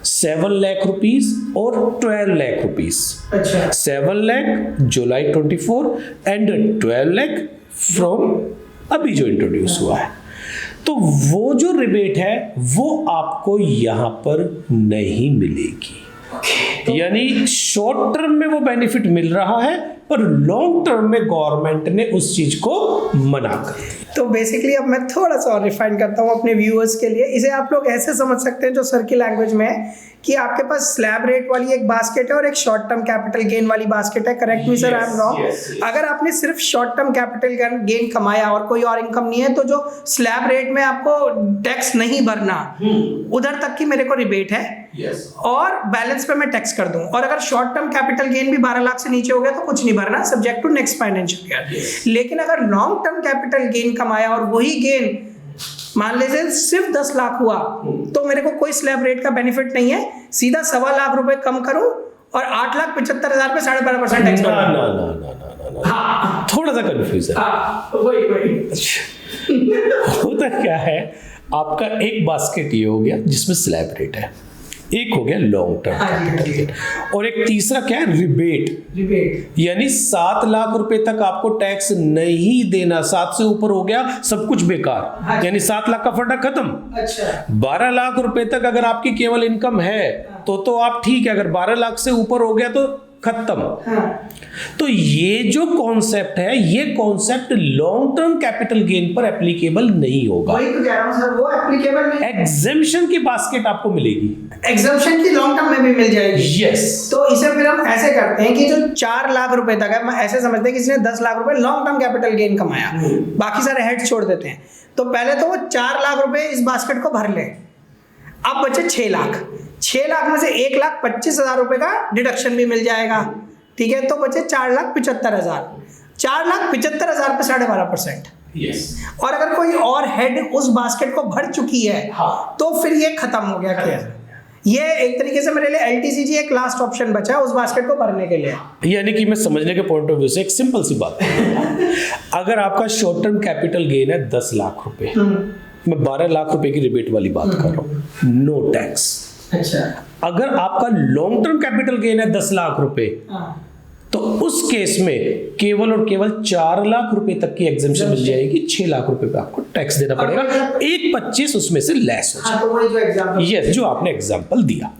7 लाख रुपीस और 12 लाख रुपीस। अच्छा, 7 लाख जुलाई 24 एंड 12 लाख फ्रॉम अभी जो इंट्रोड्यूस हुआ है। तो वो जो रिबेट है वो आपको यहां पर नहीं मिलेगी। यानी शॉर्ट टर्म में वो बेनिफिट मिल रहा है पर लॉन्ग टर्म में गवर्नमेंट ने उस चीज को मना कर दिया। तो बेसिकली अब मैं थोड़ा सा और रिफाइन करता हूँ अपने व्यूअर्स के लिए। इसे आप लोग ऐसे समझ सकते हैं, जो सर की लैंग्वेज में है, कि आपके पास स्लैब रेट वाली एक बास्केट है और एक शॉर्ट टर्म कैपिटल गेन वाली बास्केट है। Correct me sir, I am wrong. अगर आपने सिर्फ शॉर्ट टर्म कैपिटल गेन कमाया और कोई और इनकम नहीं है, तो जो स्लैब रेट में आपको टैक्स नहीं भरना, उधर तक की मेरे को रिबेट है और बैलेंस पे मैं टैक्स कर दूं। और अगर शॉर्ट टर्म कैपिटल गेन भी 12 लाख से नीचे हो गया तो कुछ नहीं भरना, subject to next financial year. लेकिन अगर लॉन्ग टर्म कैपिटल गेन कमाया और वही गेन मान लीजिए सिर्फ 10 लाख हुआ, तो मेरे को कोई स्लैब रेट का बेनिफिट नहीं है, सीधा 1.25 लाख रुपए कम करूं और 8,75,000 पे 12.5% टैक्स भरना। ना, थोड़ा सा कंफ्यूजन। होता क्या है, आपका एक बास्केट ये हो गया जिसमें स्लैब रेट है, एक हो गया लॉन्ग टर्म कैपिटल गेन, और एक तीसरा क्या है, रिबेट। यानी 7 लाख रुपए तक आपको टैक्स नहीं देना, 7 से ऊपर हो गया सब कुछ बेकार, यानी 7 लाख का फंडा खत्म। अच्छा, 12 लाख रुपए तक अगर आपकी केवल इनकम है तो आप ठीक है, अगर 12 लाख से ऊपर हो गया तो खत्म। तो ये जो कॉन्सेप्ट है, ये concept long term capital gain पर एप्लीकेबल नहीं होगा। वही तो कह रहा हूं सर, वो एप्लीकेबल नहीं। एग्जेम्पशन की बास्केट आपको मिलेगी, एग्जम्पशन की लॉन्ग टर्म में भी मिल जाएगी। यस। तो इसे फिर हम ऐसे करते हैं कि जो 4 लाख रुपए तक है, ऐसे समझते हैं कि किसी ने 10 लाख रुपए लॉन्ग टर्म कैपिटल गेन कमाया, बाकी सारे हेड्स छोड़ देते हैं। तो पहले तो वो 4 लाख रुपए इस बास्केट को भर ले, अब बचे 6 लाख। 6 लाख में से 1,25,000 रुपए का डिडक्शन भी मिल जाएगा, ठीक है, तो बचे 4,75,000। 4,75,000 पे 12.5%। यस। और अगर कोई और हेड उस बास्केट को भर चुकी है, तो फिर ये खत्म हो गया केस। ये एक तरीके से मेरे लिए LTCG एक लास्ट ऑप्शन बचा है उस बास्केट को भरने के लिए। यानी कि मैं समझने के पॉइंट ऑफ व्यू से एक सिंपल सी बात है अगर आपका शॉर्ट टर्म कैपिटल गेन है 10 लाख रुपए, मैं 12 लाख रुपए की रिबेट वाली बात कर रहा हूँ, नो टैक्स। अच्छा, अगर आपका लॉन्ग टर्म कैपिटल गेन है 10 लाख रुपए, तो उस केस में केवल और केवल 4 लाख रुपए तक की एग्जेम्पशन मिल जाएगी। 6 लाख रुपए पे आपको टैक्स देना पड़ेगा, 1/25 उसमें से लेस हो जाएगा। यस, जो आपने एग्जांपल दिया,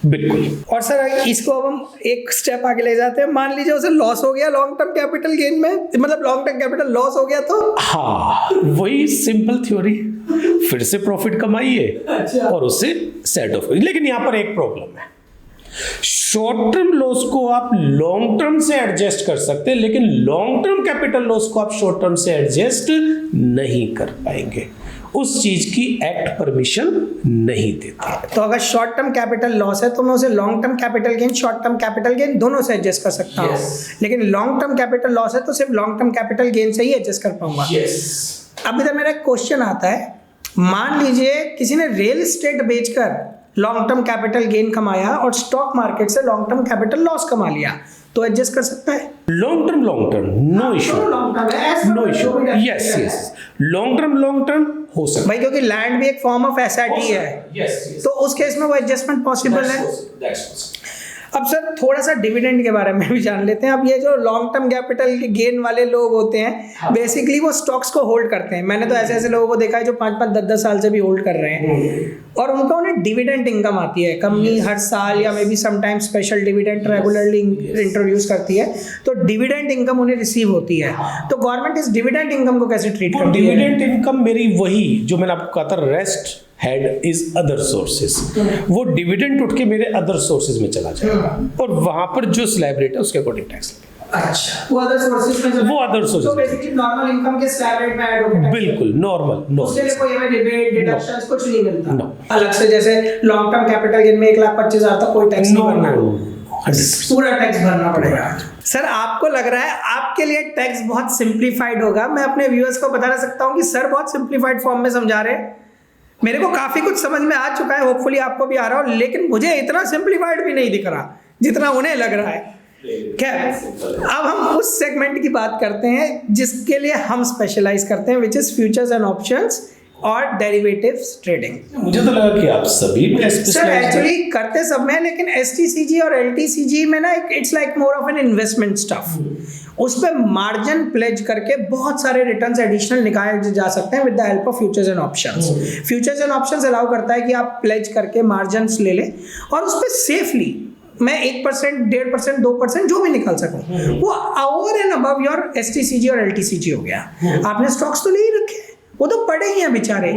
बिल्कुल। और सर इसको अब हम एक स्टेप आगे ले जाते हैं। मान लीजिए उसे लॉस हो गया लॉन्ग टर्म कैपिटल गेन में, मतलब लॉन्ग टर्म कैपिटल लॉस हो गया तो? हाँ, वही सिंपल थ्योरी, फिर से प्रॉफिट कमाइए। अच्छा। और उससे सेट ऑफ। लेकिन यहां पर एक प्रॉब्लम है, शॉर्ट टर्म लॉस को आप लॉन्ग टर्म से एडजस्ट कर सकते हैं, लेकिन लॉन्ग टर्म कैपिटल लॉस को आप शॉर्ट टर्म से एडजस्ट नहीं कर पाएंगे। उस चीज की एक्ट परमिशन नहीं देता। तो अगर शॉर्ट टर्म कैपिटल लॉस है तो मैं उसे long term capital gain, short term capital gain दोनों से एडजस्ट कर सकता हूँ। लेकिन लॉन्ग टर्म कैपिटल लॉस है तो सिर्फ लॉन्ग टर्म कैपिटल गेन से ही एडजस्ट कर पाऊंगा। अब इधर मेरा एक क्वेश्चन आता है, मान लीजिए किसी ने रियल एस्टेट बेचकर लॉन्ग टर्म कैपिटल गेन कमाया और स्टॉक मार्केट से लॉन्ग टर्म कैपिटल लॉस कमा लिया, तो एडजस्ट कर सकता है? Long term no issue, no issue. Yes yes, long term हो सकता है भाई, क्योंकि लैंड भी एक फॉर्म ऑफ एसआरटी है। तो उस केस में वो एडजस्टमेंट पॉसिबल है। अब सर थोड़ा सा डिविडेंड के बारे में भी जान लेते हैं। अब ये जो लॉन्ग टर्म कैपिटल गेन वाले लोग होते हैं, बेसिकली वो स्टॉक्स को होल्ड करते हैं। मैंने तो ऐसे ऐसे लोगों को देखा है जो 5-5, 10-10 साल से भी होल्ड कर रहे हैं, और उनका उन्हें डिविडेंड इनकम आती है। कंपनी हर साल या may be sometime special dividend regularly introduce करती है, तो डिविडेंड इनकम उन्हें रिसीव होती है। तो गवर्नमेंट इस डिविडेंड इनकम को कैसे ट्रीट करती है? डिविडेंड इनकम मेरी वही जो मैंने आपको कहा था, rest head is other sources, वो डिविडेंड उठ के मेरे अदर सोर्सेज में चला जाएगा और वहां पर जो स्लैब रेट है उसके अकॉर्डिंग टैक्स लगेगा। अच्छा, वो अदर सोर्सेज में, वो अदर सोर्सेज, तो बेसिकली नॉर्मल इनकम के स्लैब रेट में ऐड होगा। बिल्कुल नॉर्मल, उसके लिए कोई हमें रिबेट डिडक्शंस कुछ नहीं मिलता। No. अलग से जैसे लॉन्ग टर्म कैपिटल गेन में 1,25,000 तक कोई टैक्स नहीं भरना, पूरा टैक्स भरना पड़ेगा। सर आपको लग रहा है आपके लिए टैक्स बहुत सिंप्लीफाइड होगा? मैं अपने व्यूअर्स को बता सकता हूँ कि सर बहुत सिंप्लीफाइड फॉर्म में समझा रहे हैं। मेरे को काफी कुछ समझ में आ चुका है, होपफुली आपको भी आ रहा हो, लेकिन मुझे इतना सिंप्लीफाइड भी नहीं दिख रहा जितना उन्हें लग रहा है। खैर, अब हम उस सेगमेंट की बात करते हैं जिसके लिए हम स्पेशलाइज करते हैं, which is futures and options और डेरिवेटिव्स ट्रेडिंग। मुझे तो लगा कि आप सभी में सर एक्चुअली करते सब में, लेकिन एसटीसीजी और एलटीसीजी में ना it's like more of an investment stuff. उस पे मार्जिन प्लेज करके बहुत सारे रिटर्न्स एडिशनल निकाले जा सकते हैं with the help of futures and options. Futures and options allow करता है कि आप प्लेज करके मार्जिन्स ले लें और उस पे सेफली मैं 1%, 1.5%, 2% जो भी निकाल सकूं, वो over and above your STCG और एलटीसीजी हो गया। आपने स्टॉक्स तो ले ही रखे, वो तो पड़े ही हैं बेचारे,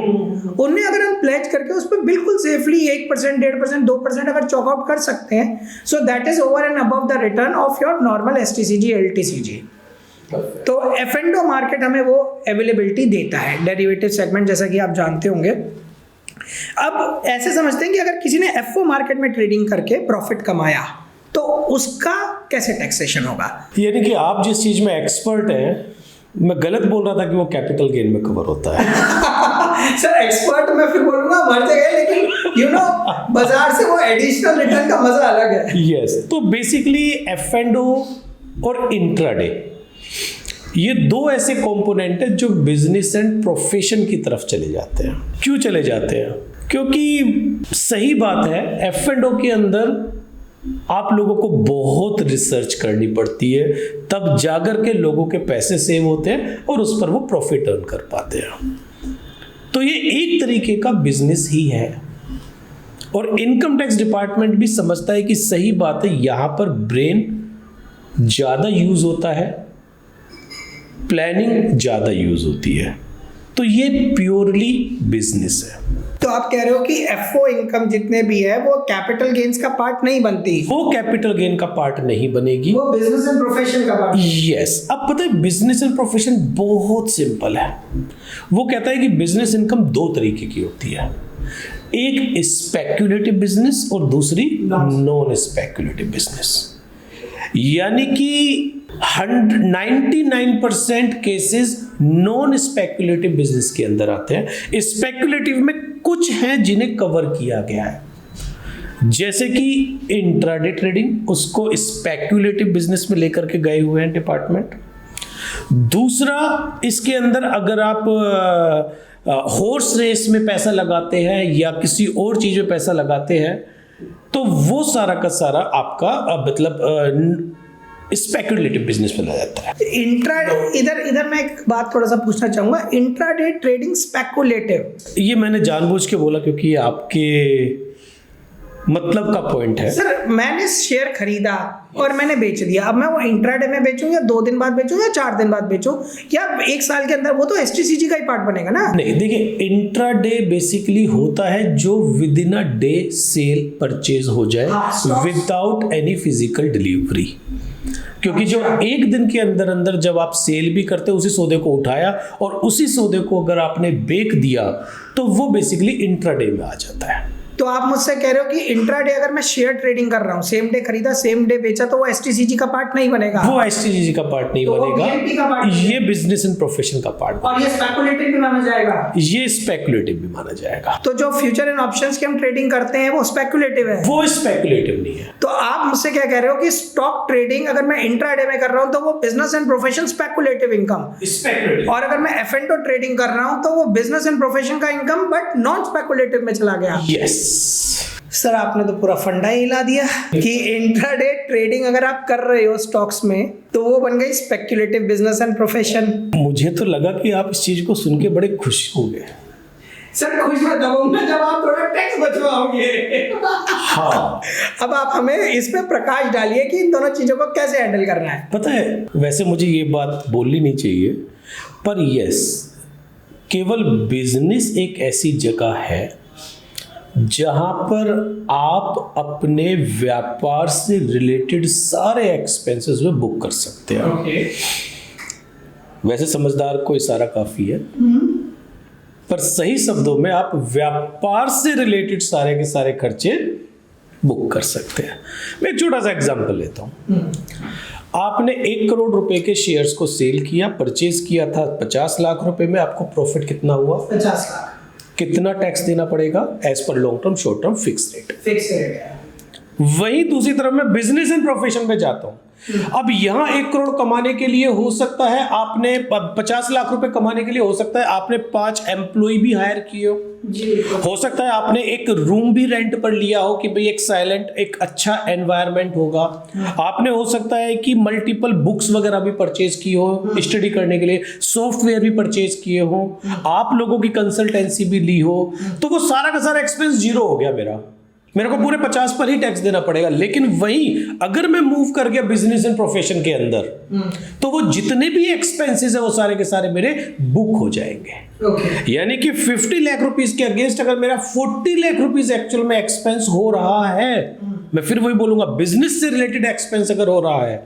उन्हें अगर हम प्लेज करके उस पर बिल्कुल सेफली 1%, 1.5%, 2% अगर चॉकआउट कर सकते हैं, so that is over and above the return of your normal STCG LTCG. तो एफ&ओ मार्केट हमें वो अवेलेबिलिटी देता है, डेरिवेटिव सेगमेंट, जैसा कि आप जानते होंगे। अब ऐसे समझते हैं कि अगर किसी ने एफओ मार्केट में ट्रेडिंग करके प्रॉफिट कमाया तो उसका कैसे टैक्सेशन होगा? यानी कि आप जिस चीज में एक्सपर्ट हैं, मैं गलत बोल रहा था कि वो कैपिटल गेन में कवर होता है। सर एक्सपर्ट मैं फिर बोलूंगा हर जगह, लेकिन यू नो बाजार से वो एडिशनल रिटर्न का मजा अलग है। यस, तो बेसिकली एफ&ओ और इंट्राडे, ये दो ऐसे कंपोनेंट हैं जो बिजनेस एंड प्रोफेशन की तरफ चले जाते हैं। क्यों चले जाते हैं? क्योंकि सही बात है, एफ&ओ के अंदर आप लोगों को बहुत रिसर्च करनी पड़ती है, तब जाकर के लोगों के पैसे सेव होते हैं और उस पर वो प्रॉफिट अर्न कर पाते हैं। तो ये एक तरीके का बिजनेस ही है और इनकम टैक्स डिपार्टमेंट भी समझता है कि सही बात है, यहां पर ब्रेन ज्यादा यूज होता है, प्लानिंग ज्यादा यूज होती है, तो ये प्योरली बिजनेस है। तो आप कह रहे हो कि एफओ इनकम जितने भी है वो कैपिटल गेन्स का पार्ट नहीं बनती? वो कैपिटल गेन का पार्ट नहीं बनेगी, वो बिजनेस एंड प्रोफेशन का पार्ट। यस, अब पता है बिजनेस एंड प्रोफेशन बहुत सिंपल है। वो कहता है कि बिजनेस इनकम दो तरीके की होती है, एक स्पेक्युलेटिव बिजनेस और दूसरी नॉन स्पेक्युलेटिव बिजनेस। यानी कि 99% केसेस नॉन स्पेक्युलेटिव बिजनेस के अंदर आते हैं। स्पेक्युलेटिव में कुछ हैं जिन्हें कवर किया गया है, जैसे कि इंट्राडे ट्रेडिंग, उसको स्पेक्युलेटिव बिजनेस में लेकर के गए हुए हैं डिपार्टमेंट। दूसरा, इसके अंदर अगर आप हॉर्स रेस में पैसा लगाते हैं या किसी और चीज में पैसा लगाते हैं तो वो सारा का सारा आपका मतलब स्पेकुलेटिव बिजनेस में लग जाता है। इंट्रा इधर मैं एक बात थोड़ा सा पूछना चाहूंगा, इंट्राडे ट्रेडिंग स्पेकुलेटिव, ये मैंने जानबूझ के बोला क्योंकि ये आपके मतलब का पॉइंट है। सर मैंने शेयर खरीदा और मैंने बेच दिया, अब मैं वो इंट्राडे में बेचूं या 2 दिन बाद बेचूं या 4 दिन बाद बेचूं या 1 साल के अंदर, वो तो एसटीसीजी का ही पार्ट बनेगा ना। नहीं, देखिए इंट्राडे बेसिकली होता है जो with in a day cell purchase हो जाए विदाउट एनी फिजिकल डिलीवरी, क्योंकि जो एक दिन के अंदर अंदर जब आप सेल भी करते हो, उसी सौदे को उठाया और उसी सौदे को अगर आपने बेच दिया तो वो बेसिकली इंट्राडे में आ जाता है। तो आप मुझसे कह रहे हो कि इंट्राडे अगर मैं शेयर ट्रेडिंग कर रहा हूँ, सेम डे खरीदा सेम डे बेचा, तो वो एसटीसीजी का पार्ट नहीं बनेगा? वो एसटीसीजी का पार्ट नहीं तो बनेगा, ये बिजनेस एंड प्रोफेशन का पार्ट, और ये स्पेकुलेटिव भी माना जाएगा। ये स्पेकुलेटिव भी माना जाएगा। तो जो फ्यूचर एंड ऑप्शंस की हम ट्रेडिंग करते हैं वो स्पेकुलेटिव है? वो स्पेकुलेटिव नहीं है। तो आप मुझसे क्या कह रहे हो कि स्टॉक ट्रेडिंग अगर मैं इंट्राडे में कर रहा हूँ तो वो business and profession speculative income, speculative, और अगर मैं एफ&ओ ट्रेडिंग कर रहा हूँ तो वो बिजनेस एंड प्रोफेशन का इनकम बट नॉन स्पेकुलेटिव में चला गया। यस सर आपने तो पूरा फंडा ही हिला दिया कि इंट्राडे ट्रेडिंग अगर आप कर रहे हो स्टॉक्स में तो वो बन गई स्पेक्युलेटिव बिजनेस एंड प्रोफेशन। मुझे तो लगा कि आप इस चीज को सुन के बड़े खुश हो गए। सर खुश मैं तब होऊंगा जब आप थोड़ा टैक्स बचवाओगे। हाँ, अब आप हमें इस पे प्रकाश डालिए कि इन दोनों चीजों को कैसे हैंडल करना है। पता है, वैसे मुझे ये बात बोलनी नहीं चाहिए, पर यस, केवल बिजनेस एक ऐसी जगह है जहां पर आप अपने व्यापार से रिलेटेड सारे एक्सपेंसेस में बुक कर सकते हैं। ओके। वैसे समझदार को इशारा काफी है, पर सही शब्दों में आप व्यापार से रिलेटेड सारे के सारे खर्चे बुक कर सकते हैं। मैं एक छोटा सा एग्जांपल लेता हूं। आपने 1 करोड़ रुपए के शेयर्स को सेल किया, परचेज किया था 50 लाख रुपए में, आपको प्रॉफिट कितना हुआ? 50 लाख। कितना टैक्स देना पड़ेगा? As per long term, short term, fix rate. Fix rate है। वहीं दूसरी तरफ मैं बिजनेस एंड प्रोफेशन पे जाता हूं। अब यहां 1 करोड़ कमाने के लिए हो सकता है आपने 50 लाख रुपए कमाने के लिए हो सकता है आपने 5 एम्प्लॉय भी हायर किए हो सकता है आपने एक रूम भी रेंट पर लिया हो कि भाई एक साइलेंट, एक अच्छा एनवायरनमेंट होगा। आपने हो सकता है कि मल्टीपल बुक्स वगैरह भी परचेज की हो स्टडी करने के लिए, सॉफ्टवेयर भी परचेज किए हो, आप लोगों की कंसल्टेंसी भी ली हो, तो वो सारा का सारा एक्सपेंस जीरो हो गया मेरे को पूरे 50 पर ही टैक्स देना पड़ेगा। लेकिन वहीं अगर मैं मूव कर गया बिजनेस एंड प्रोफेशन के अंदर, तो वो जितने भी एक्सपेंसेस है वो सारे के सारे मेरे बुक हो जाएंगे। यानी कि 50 लाख रुपीस के अगेंस्ट अगर मेरा 40 लाख रुपीस एक्चुअल में एक्सपेंस हो रहा है, मैं फिर वही बोलूंगा बिजनेस से रिलेटेड एक्सपेंस अगर हो रहा है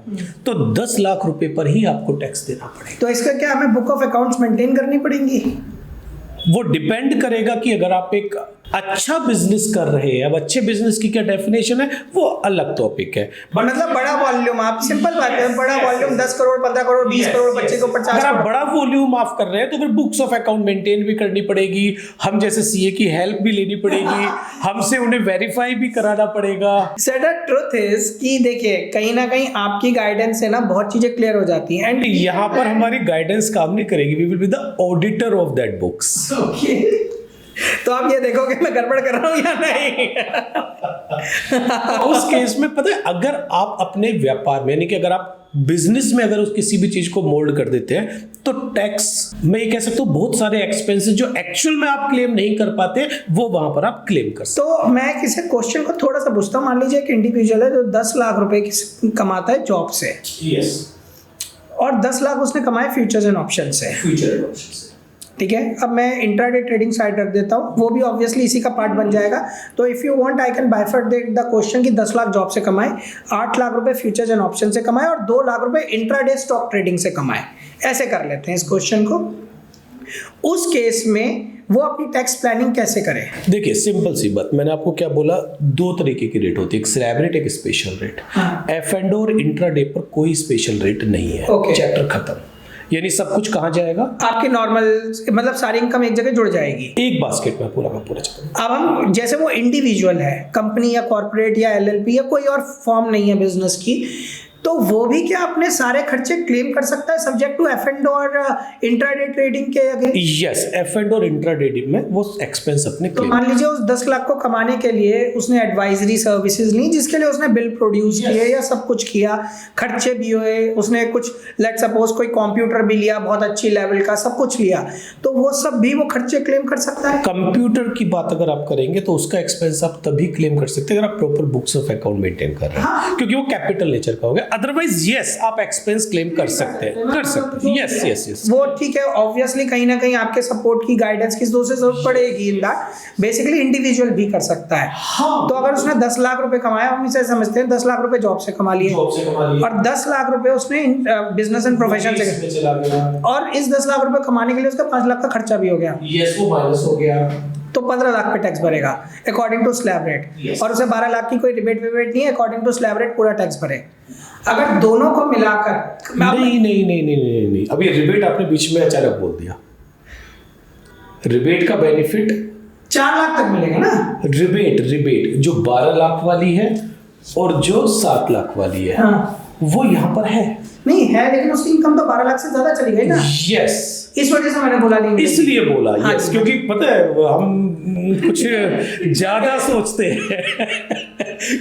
तो 10 लाख रुपए पर ही आपको टैक्स देना पड़ेगा। तो इसका क्या हमें बुक ऑफ अकाउंट्स मेंटेन करनी पड़ेंगी? वो डिपेंड करेगा कि अगर आप एक अच्छा बिजनेस कर रहे हैं। अब अच्छे बिजनेस की क्या डेफिनेशन है वो अलग टॉपिक है। मतलब बड़ा वॉल्यूम, आप सिंपल बात है, बड़ा वॉल्यूम 10 करोड़ 15 करोड़ 20 करोड़ 25 को 50 अगर आप बड़ा वॉल्यूम ऑफ कर रहे हैं तो फिर बुक्स ऑफ अकाउंट मेंटेन भी करनी पड़ेगी, हम जैसे सीए की हेल्प भी लेनी पड़ेगी, हमसे उन्हें वेरीफाई भी कराना पड़ेगा। सर द ट्रुथ इज कि देखिए कहीं ना कहीं आपकी गाइडेंस से ना बहुत चीजें क्लियर हो जाती हैं एंड यहाँ पर हमारी गाइडेंस काम नहीं करेगी, we will be the auditor of that books. तो आप ये देखोगे मैं गड़बड़ कर रहा हूँ या नहीं। तो उस केस में पता है, अगर आप अपने व्यापार में यानी कि अगर आप बिजनेस में अगर उस किसी भी चीज को मोल्ड कर देते हैं तो टैक्स मैं ये कह सकता हूँ बहुत सारे एक्सपेंसेस जो एक्चुअल में आप क्लेम नहीं कर पाते वो वहां पर आप क्लेम कर सकते। तो मैं किसी क्वेश्चन को थोड़ा सा पूछता हूँ। मान लीजिए एक इंडिविजुअल है जो 10 लाख रुपए कमाता है जॉब से, यस, और 10 लाख उसने कमाए फ्यूचर्स एंड ऑप्शन से। ठीक है, अब मैं इंट्राडे ट्रेडिंग साइड रख देता हूँ, वो भी ऑब्वियसली इसी का पार्ट बन जाएगा। तो if you want I can bifurcate the question कि 10 लाख जॉब से कमाए, 8 लाख रुपए फ्यूचर्स एंड ऑप्शन से कमाए और 2 लाख रुपए इंट्राडे स्टॉक ट्रेडिंग से कमाए। ऐसे कर लेते हैं इस क्वेश्चन को। उस केस में वो अपनी टैक्स प्लानिंग कैसे करे? देखिए सिंपल सी बात, मैंने आपको क्या बोला, 2 तरीके की रेट होती है, एक स्लैब रेट, एक स्पेशल रेट। एफ&ओ और इंट्राडे पर कोई स्पेशल रेट नहीं है। चैप्टर खत्म। यानी सब कुछ कहाँ जाएगा? आपकी नॉर्मल, मतलब सारी इनकम एक जगह जुड़ जाएगी, एक बास्केट में पूरा का पूरा चलेगा। अब हम जैसे वो इंडिविजुअल है, कंपनी या कॉर्पोरेट या एलएलपी या कोई और फॉर्म नहीं है बिजनेस की, तो वो भी क्या अपने सारे खर्चे क्लेम कर सकता है सब्जेक्ट टू एफ एंड और इंट्राडे ट्रेडिंग के अगेंस्ट? यस, एफ एंड और इंट्राडे में वो एक्सपेंस अपने तो मान लीजिए उस 10 लाख को कमाने के लिए उसने एडवाइजरी सर्विसेज ली, जिसके लिए उसने बिल प्रोड्यूस किए या सब कुछ किया, खर्चे भी हुए, उसने कुछ लेट सपोज कोई कंप्यूटर भी लिया बहुत अच्छी लेवल का, सब कुछ लिया, तो वो सब भी वो खर्चे क्लेम कर सकता है? कंप्यूटर की बात अगर आप करेंगे तो उसका एक्सपेंस आप तभी क्लेम कर सकते हैं अगर आप proper books of account maintain कर रहे हैं। हाँ। क्योंकि वो कैपिटल नेचर का हो गया। अदरवाइज यस, आप एक्सपेंस क्लेम कर सकते हैं, कर सकते हैं। यस यस यस, वो ठीक है। ऑब्वियसली कहीं ना कहीं आपके सपोर्ट की, गाइडेंस की जरूरत पड़ेगी इन दैट। बेसिकली इंडिविजुअल भी कर सकता है। हाँ। तो अगर उसने 10 लाख रुपए कमाया, हम इसे समझते हैं 10 लाख रुपए जॉब से कमा लिए, और 10 लाख रुपए उसने बिजनेस एंड प्रोफेशन से चला गया, और इस 10 लाख रुपए कमाने के लिए उसका 5 लाख का खर्चा भी हो गया, यस, वो माइनस हो गया, तो 15 लाख पे टैक्स भरेगा according to slab rate. yes. और उसे 12 लाख की कोई रिबेट विबेट नहीं है, अकॉर्डिंग टू स्लैब रेट पूरा टैक्स भरे। अगर दोनों को मिलाकर नहीं, अभी रिबेट आपने बीच में अचानक बोल दिया। रिबेट का बेनिफिट 4 लाख तक मिलेगा ना। रिबेट जो 12 लाख वाली है और जो 7 लाख वाली है, हाँ, वो यहाँ पर है नहीं है, लेकिन उसकी इनकम तो 12 लाख से ज्यादा चली गई ना। यस, इस वजह से मैंने बोला नहीं, इसलिए बोला। हाँ, यस, क्योंकि पता है हम कुछ ज्यादा सोचते हैं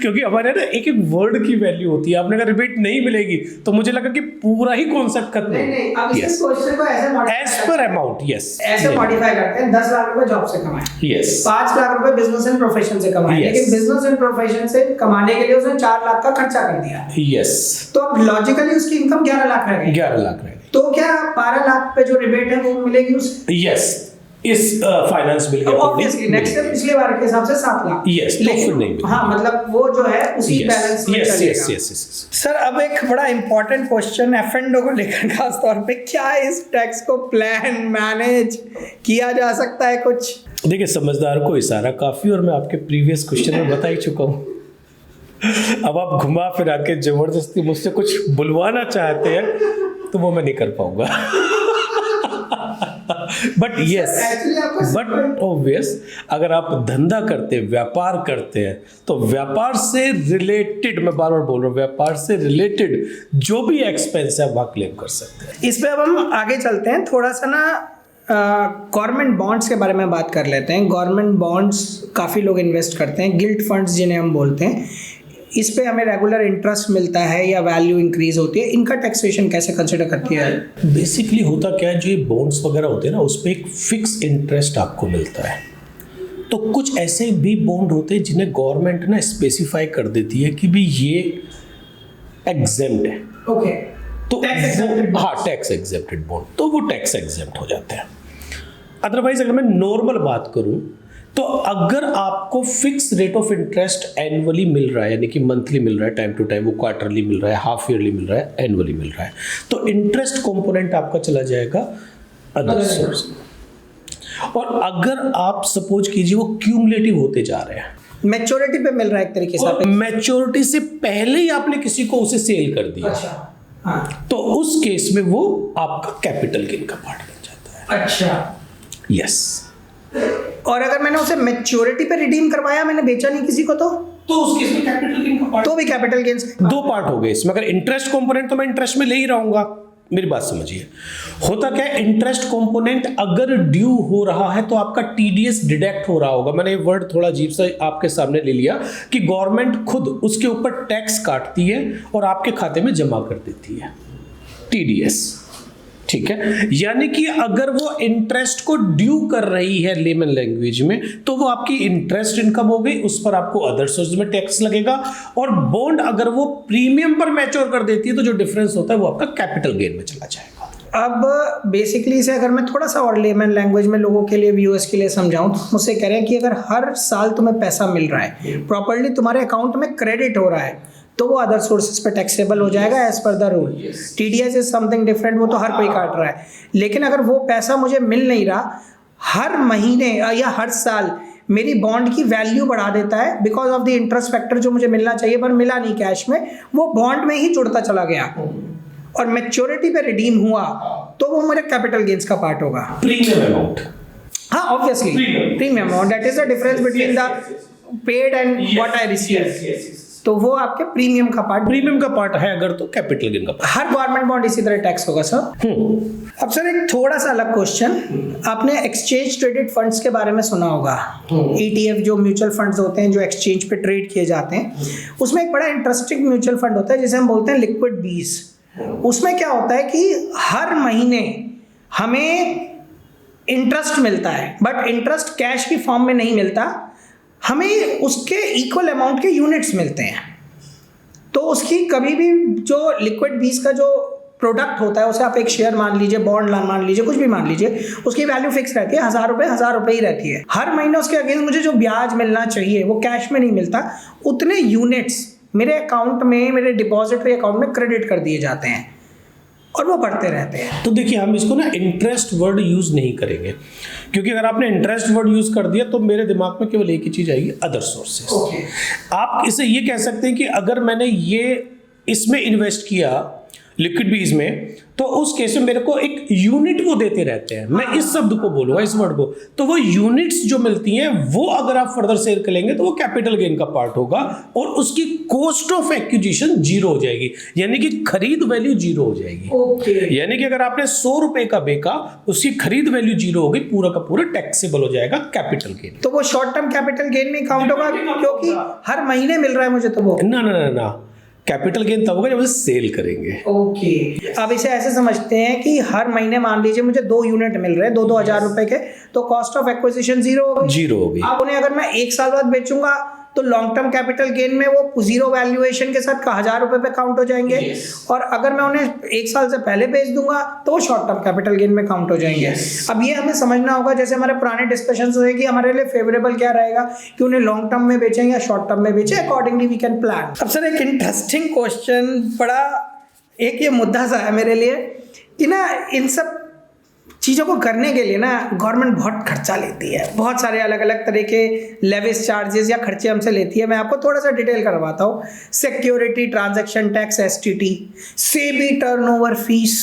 क्योंकि हमारे ना एक एक वर्ड की वैल्यू होती है। आपने कहा रिबेट नहीं मिलेगी तो मुझे लगा कि पूरा ही कॉन्सेप्ट खत्म है। नहीं, अब इस क्वेश्चन को ऐसे modify, as per amount, yes, ऐसे मॉडिफाई करते हैं। 10 लाख रुपए जॉब से कमाए, यस, 5 लाख रुपए बिजनेस एंड प्रोफेशन से कमाए, लेकिन बिजनेस एंड प्रोफेशन से कमाने के लिए उसने 4 लाख का खर्चा कर दिया, यस, तो अब लॉजिकली उसकी इनकम 11 लाख रह गई। 11 लाख रह गई, तो क्या 12 लाख पे जो रिबेट है वो मिलेगी उसे? यस, इस फाइनेंस बिल के ऑब्वियसली नेक्स्ट ईयर पिछले बार के हिसाब से 7 लाख। यस, तो फिर नहीं। हाँ, मतलब वो जो है उसी बैलेंस में चलेगा। Yes yes yes. सर, अब एक बड़ा इंपॉर्टेंट क्वेश्चन एफ एंड ओ को लेकर खास तौर पे, क्या इस टैक्स को प्लान मैनेज किया जा सकता है कुछ? देखिए, समझदार को इशारा काफी, और मैं आपके प्रीवियस क्वेश्चन में बता ही चुका हूँ। अब आप घुमा फिरा के जबरदस्ती मुझसे कुछ बुलवाना चाहते हैं तो वो मैं नहीं कर पाऊंगा। बट यस, बट ऑब्वियस, अगर आप धंधा करते हैं, व्यापार करते हैं, तो व्यापार से रिलेटेड, मैं बार बार बोल रहा हूँ, व्यापार से रिलेटेड जो भी एक्सपेंस है वह क्लेम कर सकते हैं। इस पे अब हम आगे चलते हैं, थोड़ा सा ना गवर्नमेंट बॉन्ड्स के बारे में बात कर लेते हैं। गवर्नमेंट बॉन्ड्स काफ़ी लोग इन्वेस्ट करते हैं, गिल्ट फंड्स जिन्हें हम बोलते हैं। इस पे हमें रेगुलर इंटरेस्ट मिलता है या वैल्यू इंक्रीज होती है, इनका टैक्सेशन कैसे कंसिडर करती है? बेसिकली होता क्या है, जो ये बॉन्ड्स वगैरह होते हैं ना, उस पर एक फिक्स इंटरेस्ट आपको मिलता है। तो कुछ ऐसे भी बॉन्ड होते हैं जिन्हें गवर्नमेंट ना स्पेसिफाई कर देती है कि भी ये एग्जेम्प्ट है। ओके, तो हाँ, टैक्स एग्जेम्प्टेड बॉन्ड, तो वो टैक्स एग्जेम्प्ट हो जाते हैं। अदरवाइज अगर मैं नॉर्मल बात करूं, तो अगर आपको fix rate of interest annually मिल रहा है, यानी कि मंथली मिल रहा है, टाइम टू टाइम, वो क्वार्टरली मिल रहा है, हाफ ईयरली मिल रहा है, एनुअली मिल रहा है, तो इंटरेस्ट कंपोनेंट आपका चला जाएगा अदर सोर्स। और अगर आप सपोज कीजिए वो क्यूमुलेटिव होते जा रहे हैं, मैच्योरिटी पे मिल रहा है एक तरीके से, मैच्योरिटी से पहले ही आपने किसी को उसे सेल कर दिया, अच्छा, हाँ, तो उस केस में वो आपका कैपिटल गेन का पार्ट बन जाता है। अच्छा, यस। और अगर मैंने उसे मैच्योरिटी पे रिडीम करवाया, मैंने बेचा नहीं किसी को, तो उस केस में कैपिटल गेन का पार्ट, तो भी कैपिटल गेन्स 2 पार्ट हो गए इसमें। अगर इंटरेस्ट कंपोनेंट तो मैं इंटरेस्ट में ले ही रहूंगा, मेरी बात समझिए। होता क्या है, इंटरेस्ट कंपोनेंट अगर ड्यू हो रहा है तो आपका टीडीएस डिडक्ट हो रहा होगा। मैंने ये वर्ड थोड़ा अजीब सा आपके सामने ले लिया कि गवर्नमेंट खुद उसके ऊपर टैक्स काटती है और आपके खाते में जमा कर देती है, टीडीएस, ठीक है। यानी कि अगर वो इंटरेस्ट को ड्यू कर रही है लेमन लैंग्वेज में, तो वो आपकी इंटरेस्ट इनकम हो गई, उस पर आपको अदर सोर्स में टैक्स लगेगा। और बॉन्ड अगर वो प्रीमियम पर मैच्योर कर देती है, तो जो डिफरेंस होता है वो आपका कैपिटल गेन में चला जाएगा। अब बेसिकली इसे अगर मैं थोड़ा सा और लेमन लैंग्वेज में लोगों के लिए, व्यूअर्स के लिए समझाऊं, तो मुझसे कह रहे हैं कि अगर हर साल तुम्हें पैसा मिल रहा है, प्रॉपर्ली तुम्हारे अकाउंट में क्रेडिट हो रहा है, तो वो अदर सोर्सेज पे टैक्सेबल हो जाएगा as per the rule. TDS is something different, वो तो हर कोई काट रहा है। लेकिन अगर वो पैसा मुझे मिल नहीं रहा, हर महीने या हर साल मेरी बॉन्ड की वैल्यू बढ़ा देता है because of the interest factor, जो मुझे मिलना चाहिए पर मिला नहीं कैश में, वो बॉन्ड में ही जुड़ता चला गया, और मैच्योरिटी पे रिडीम हुआ, तो वो मेरे कैपिटल गेन्स का पार्ट होगा। प्रीमियम अमाउंट, हाँ, obviously premium amount, that is the difference between the paid and what I receive. तो वो आपके प्रीमियम का पार्ट है अगर, तो कैपिटल गेन का पार्ट। हर गवर्नमेंट बॉन्ड इसी तरह टैक्स होगा सर। अब सर एक थोड़ा सा अलग क्वेश्चन, आपने एक्सचेंज ट्रेडेड फंड्स के बारे में सुना होगा, ETF जो म्यूचुअल फंड्स होते हैं जो एक्सचेंज पे ट्रेड किए जाते हैं, उसमें एक बड़ा इंटरेस्टिंग म्यूचुअल फंड होता है जिसे हम बोलते हैं लिक्विड बीज। उसमें क्या होता है कि हर महीने हमें इंटरेस्ट मिलता है, बट इंटरेस्ट कैश की फॉर्म में नहीं मिलता, हमें उसके इक्वल अमाउंट के यूनिट्स मिलते हैं। तो उसकी कभी भी जो लिक्विड बीज का जो प्रोडक्ट होता है, उसे आप एक शेयर मान लीजिए, बॉन्ड मान लीजिए, कुछ भी मान लीजिए, उसकी वैल्यू फिक्स रहती है, 1000 रुपये ही रहती है। हर महीने उसके अगेंस्ट मुझे जो ब्याज मिलना चाहिए वो कैश में नहीं मिलता, उतने यूनिट्स मेरे अकाउंट में, मेरे डिपॉजिटरी अकाउंट में क्रेडिट कर दिए जाते हैं और वो बढ़ते रहते हैं। तो देखिए, हम इसको ना इंटरेस्ट वर्ड यूज नहीं करेंगे, क्योंकि अगर आपने इंटरेस्ट वर्ड यूज कर दिया तो मेरे दिमाग में केवल एक ही चीज आएगी, अदर सोर्सेस। आप इसे ये कह सकते हैं कि अगर मैंने ये इसमें इन्वेस्ट किया लिक्विड बीज में, तो उस केस में मेरे को एक यूनिट वो देते रहते हैं, मैं इस शब्द को बोलूंगा, इस वर्ड को, तो वो यूनिट्स जो मिलती हैं वो अगर आप फर्दर शेयर करेंगे तो वो कैपिटल गेन का पार्ट होगा और उसकी कॉस्ट ऑफ एक्विजिशन 0 हो जाएगी, यानी कि खरीद वैल्यू 0 हो जाएगी। यानी कि अगर आपने 100 रुपए का बेचा, उसकी खरीद वैल्यू 0 हो गई, पूरा का पूरा टैक्सेबल हो जाएगा कैपिटल गेन। तो वो शॉर्ट टर्म कैपिटल गेन में काउंट होगा क्योंकि हर महीने मिल रहा है मुझे, तो वो ना, कैपिटल गेन तब होगा जब सेल करेंगे। अब इसे ऐसे समझते हैं कि हर महीने मान लीजिए मुझे 2 यूनिट मिल रहे हैं 2-2 हजार रुपए के, तो कॉस्ट ऑफ एक्विजिशन 0 हो गई। अब उन्हें अगर मैं 1 साल बाद बेचूंगा तो लॉन्ग टर्म कैपिटल गेन में वो 0 वैल्यूएशन के साथ 1000 रुपए पे काउंट हो जाएंगे। और अगर मैं उन्हें 1 साल से पहले बेच दूंगा तो वो शॉर्ट टर्म कैपिटल गेन में काउंट हो जाएंगे। अब ये हमें समझना होगा, जैसे हमारे पुराने डिस्कशंस हुए कि हमारे लिए फेवरेबल क्या रहेगा, कि उन्हें लॉन्ग टर्म में बेचें या शॉर्ट टर्म में बेचें, अकॉर्डिंगली वी कैन प्लान। अब सर एक इंटरेस्टिंग क्वेश्चन, बड़ा एक ये मुद्दा सा है मेरे लिए कि ना इन सब चीज़ों को करने के लिए ना गवर्नमेंट बहुत खर्चा लेती है, बहुत सारे अलग अलग तरह के लेविस चार्जेस या खर्चे हमसे लेती है। मैं आपको थोड़ा सा डिटेल करवाता हूँ। Security transaction tax STT, SEBI turnover fees,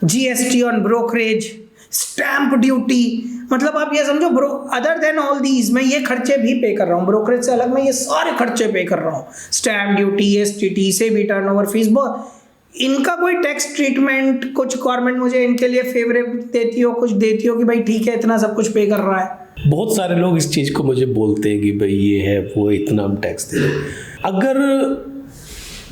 GST on brokerage, stamp duty, मतलब आप ये समझो अदर देन ऑल दीज मैं ये खर्चे भी पे कर रहा हूँ, ब्रोकरेज से अलग मैं ये सारे खर्चे पे कर रहा हूँ, stamp duty, STT, SEBI turnover fees, बहुत इनका कोई टैक्स ट्रीटमेंट कुछ गवर्नमेंट मुझे इनके लिए फेवरेबल देती हो, कुछ देती हो कि भाई ठीक है इतना सब कुछ पे कर रहा है। बहुत सारे लोग इस चीज को मुझे बोलते हैं कि भाई ये है वो इतना हम टैक्स दे रहे हैं। अगर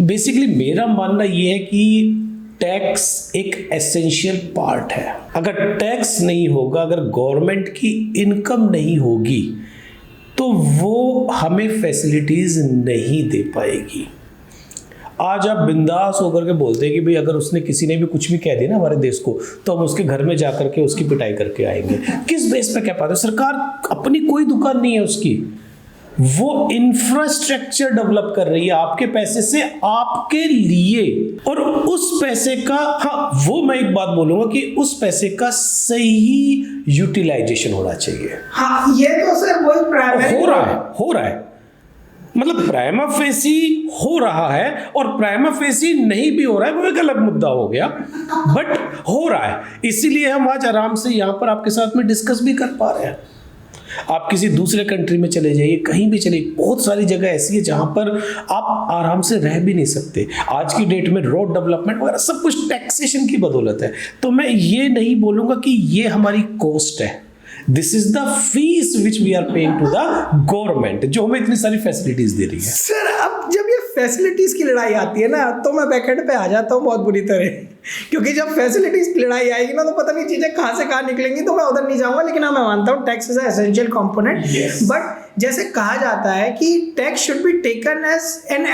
बेसिकली मेरा मानना ये है कि टैक्स एक एसेंशियल पार्ट है। अगर टैक्स नहीं होगा, अगर गवर्नमेंट की इनकम नहीं होगी तो वो हमें फैसिलिटीज नहीं दे पाएगी। आज आप बिंदास होकर के बोलते हैं कि भाई अगर उसने किसी ने भी कुछ भी कह दिया ना हमारे देश को, तो हम उसके घर में जाकर के उसकी पिटाई करके आएंगे। किस बेस पे कह पाते? सरकार अपनी कोई दुकान नहीं है उसकी, वो इंफ्रास्ट्रक्चर डेवलप कर रही है आपके पैसे से आपके लिए, और उस पैसे का, हाँ वो मैं एक बात बोलूंगा कि उस पैसे का सही यूटिलाइजेशन होना चाहिए। हाँ ये तो सर वही प्राइमरी हो रहा है मतलब प्राइमा फेसी हो रहा है और प्राइमा फेसी नहीं भी हो रहा है, वो एक अलग मुद्दा हो गया, बट हो रहा है। इसीलिए हम आज आराम से यहाँ पर आपके साथ में डिस्कस भी कर पा रहे हैं। आप किसी दूसरे कंट्री में चले जाइए, कहीं भी चले, बहुत सारी जगह ऐसी है जहां पर आप आराम से रह भी नहीं सकते। आज की डेट में रोड डेवलपमेंट वगैरह सब कुछ टैक्सेशन की बदौलत है। तो मैं ये नहीं बोलूंगा कि ये हमारी कॉस्ट है, this is the fees which we are paying to the government, जो हमें इतनी सारी फैसिलिटीज दे रही है। सर अब जब ये फैसिलिटीज की लड़ाई आती है ना, तो मैं बैकएंड पे आ जाता हूँ बहुत बुरी तरह, क्योंकि जब फैसिलिटीज की लड़ाई आएगी ना तो पता नहीं चीजें कहाँ से कहाँ निकलेंगी, तो मैं उधर नहीं जाऊंगा। लेकिन हाँ मैं मानता हूँ tax is essential component, but जैसे कहा जाता है कि tax should be taken as an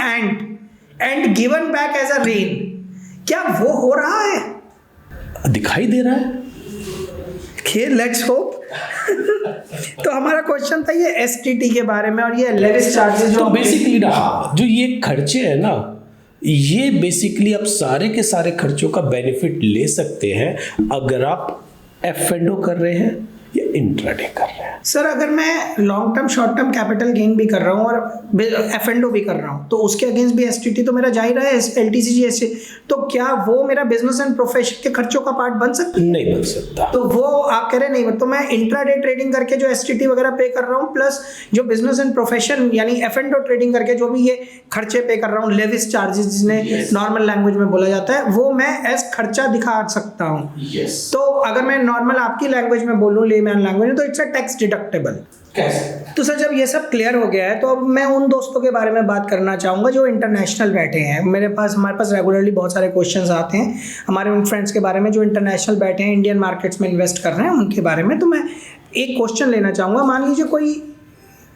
and given back as a rain, क्या वो हो रहा है? दिखाई दे रहा है। Let's hope. तो हमारा क्वेश्चन था ये STT के बारे में और ये लेविस चार्जेस जो बेसिकली जो ये खर्चे हैं ना, ये बेसिकली आप सारे के सारे खर्चों का बेनिफिट ले सकते हैं अगर आप F&O कर रहे हैं या इंट्राडे कर रहे हैं। सर अगर मैं long term short term capital gain भी कर रहा हूँ और एफ&ओ भी कर रहा हूँ तो उसके अगेंस्ट भी एसटीटी तो मेरा जा ही रहा है, एलटीसीजी ऐसे, तो क्या वो मेरा बिजनेस एंड प्रोफेशन के खर्चों का पार्ट बन सकता है? नहीं बन सकता। तो वो आप कह रहे नहीं, तो मैं इंट्राडे ट्रेडिंग करके जो एसटीटी वगैरह पे कर रहा हूँ प्लस जो बिजनेस एंड प्रोफेशन यानी एफ&ओ ट्रेडिंग करके जो भी ये खर्चे पे कर रहा हूँ, लेविस चार्जेस जिन्हें नॉर्मल लैंग्वेज में बोला जाता है, वो मैं एज खर्चा दिखा सकता हूँ। तो अगर मैं नॉर्मल आपकी लैंग्वेज में बोलूँ, लेमैन लैंग्वेज में, तो इट्स अ टैक्स डिडक्टेबल। तो सर जब ये सब क्लियर हो गया है तो अब मैं उन दोस्तों के बारे में बात करना चाहूँगा जो इंटरनेशनल बैठे हैं। हमारे पास रेगुलरली बहुत सारे क्वेश्चंस आते हैं हमारे उन फ्रेंड्स के बारे में जो इंटरनेशनल बैठे हैं, इंडियन मार्केट्स में इन्वेस्ट कर रहे हैं, उनके बारे में। तो मैं एक क्वेश्चन लेना चाहूँगा। मान लीजिए कोई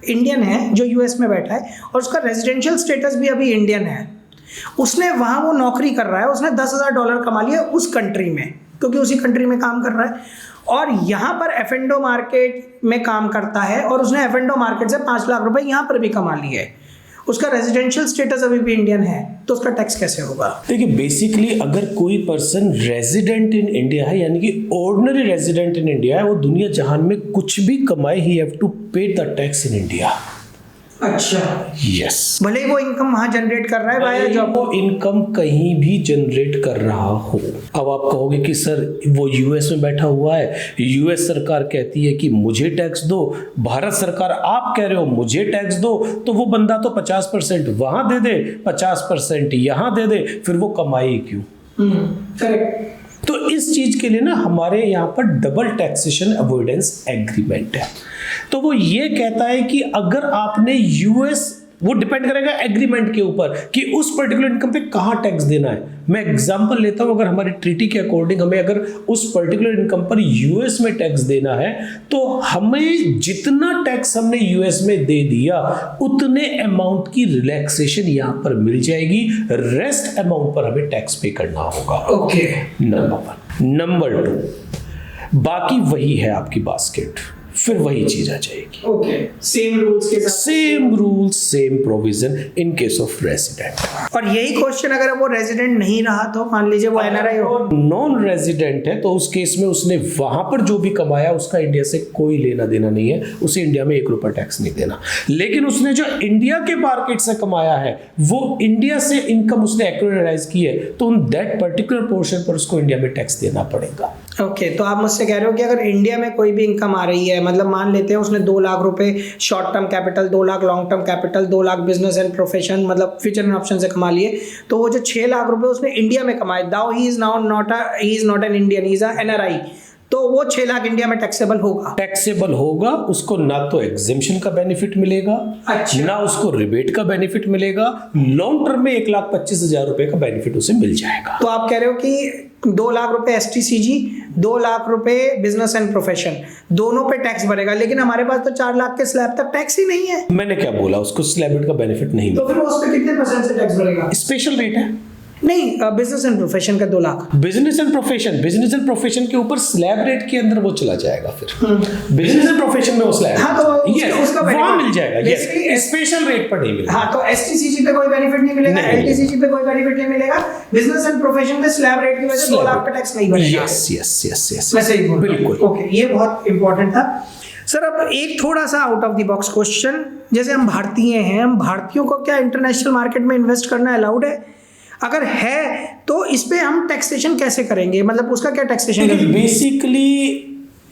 इंडियन है जो यूएस में बैठा है और उसका रेजिडेंशियल स्टेटस भी अभी इंडियन है, उसने वहाँ वो नौकरी कर रहा है, उसने $10,000 कमा लिया उस कंट्री में क्योंकि उसी कंट्री में काम कर रहा है, और यहाँ पर एफ&ओ मार्केट में काम करता है और उसने एफ&ओ मार्केट से 5 लाख रुपए यहाँ पर भी कमा लिए है, उसका रेजिडेंशियल स्टेटस अभी भी इंडियन है, तो उसका टैक्स कैसे होगा? देखिए बेसिकली अगर कोई पर्सन रेजिडेंट इन इंडिया है यानी कि ऑर्डिनरी रेजिडेंट इन इंडिया है, वो दुनिया जहान में कुछ भी कमाए ही हैव टू पे द टैक्स इन इंडिया। अच्छा, यस, भले ही वो इनकम वहां जनरेट कर रहा है वाया जॉब, वो इनकम कहीं भी जनरेट कर रहा हो। अब आप कहोगे कि सर वो यूएस में बैठा हुआ है, यूएस सरकार कहती है कि मुझे टैक्स दो, भारत सरकार आप कह रहे हो मुझे टैक्स दो, तो वो बंदा तो 50% वहां दे दे, 50% यहां दे दे, फिर वो कमाए क्यों? करेक्ट। तो इस चीज के लिए ना हमारे यहाँ पर डबल टैक्सेशन अवॉइडेंस एग्रीमेंट है। तो वो ये कहता है कि अगर आपने यूएस, वो डिपेंड करेगा एग्रीमेंट के ऊपर कि उस पर्टिकुलर इनकम पे कहाँ टैक्स देना है। मैं एग्जांपल लेता हूँ, अगर हमारी ट्रीटी के अकॉर्डिंग हमें अगर उस पर्टिकुलर इनकम पर यूएस में टैक्स देना है तो हमें जितना टैक्स हमने यूएस में दे दिया उतने अमाउंट की रिलैक्सेशन यहाँ पर मिल जाएगी, रेस्ट अमाउंट पर हमें टैक्स पे करना होगा। Okay, number 1। नंबर 2, बाकी वही है आपकी बास्केट, फिर वही चीज आ जाएगी। ओके, सेम रूल्स के साथ, same rules same provision in case of resident. और यही क्वेश्चन अगर वो रेजिडेंट नहीं रहा तो मान लीजिए वो एनआरआई हो, नॉन रेजिडेंट है, तो उस केस में उसने वहां पर जो भी कमाया उसका इंडिया से कोई लेना देना नहीं है, उसे इंडिया में 1 रुपया टैक्स नहीं देना। लेकिन उसने जो इंडिया के मार्केट से कमाया है, वो इंडिया से इनकम उसने एक्वायराइज की है, तो उन दैट पर्टिकुलर पोर्शन पर उसको इंडिया में टैक्स देना पड़ेगा। ओके, तो आप मुझसे कह रहे हो कि अगर इंडिया में कोई भी इनकम आ रही है, मतलब मान लेते हैं उसने 2 लाख रुपए short term capital, 2 lakh long term capital, 2 lakh business and profession मतलब फ्यूचर एंड ऑप्शन से कमा लिए, तो वो जो 6 लाख रुपए उसने इंडिया में कमाए, though he is not an Indian, he is a NRI, तो वो 6 लाख इंडिया में टैक्सेबल होगा? टैक्सेबल होगा, उसको ना तो एग्जेम्पशन का बेनिफिट मिलेगा, अच्छा, ना उसको रिबेट का बेनिफिट मिलेगा, लॉन्ग टर्म में 1,25,000 रुपए का बेनिफिट उसे मिल जाएगा। तो आप कह रहे हो कि 2 लाख रुपए एसटीसीजी, 2 लाख रुपए बिजनेस एंड प्रोफेशन, दोनों पे टैक्स भरेगा, लेकिन हमारे पास तो 4 लाख के स्लैब तक टैक्स ही नहीं है। मैंने क्या बोला, उसको स्लैब का बेनिफिट नहीं तो फिर वो उस पे कितने % से टैक्स भरेगा? स्पेशल रेट है। नहीं, बिजनेस एंड प्रोफेशन का 2 लाख, बिजनेस एंड प्रोफेशन के ऊपर स्लैब रेट के अंदर वो चला जाएगा, फिर बिजनेस एंड प्रोफेशन में वो स्लैब, हाँ, तो उसका वहां मिल जाएगा, Basically, स्पेशल रेट पर नहीं मिलेगा। हाँ, तो एसटीसीजी पे कोई बेनिफिट नहीं मिलेगा, एलटीसीजी पे कोई बेनिफिट नहीं मिलेगा, बिजनेस एंड प्रोफेशन पे स्लैब रेट की वजह से 2 लाख पे टैक्स नहीं भरेगा। यस, मैं सही बोल रहा हूं। बिल्कुल। ओके, ये बहुत इंपॉर्टेंट था सर। अब एक थोड़ा सा out of the box question, जैसे हम भारतीय हैं, हम भारतीयों को क्या इंटरनेशनल मार्केट में इन्वेस्ट करना अलाउड है? अगर है तो इस पे हम टैक्सेशन कैसे करेंगे, मतलब उसका क्या टैक्सेशन है? बेसिकली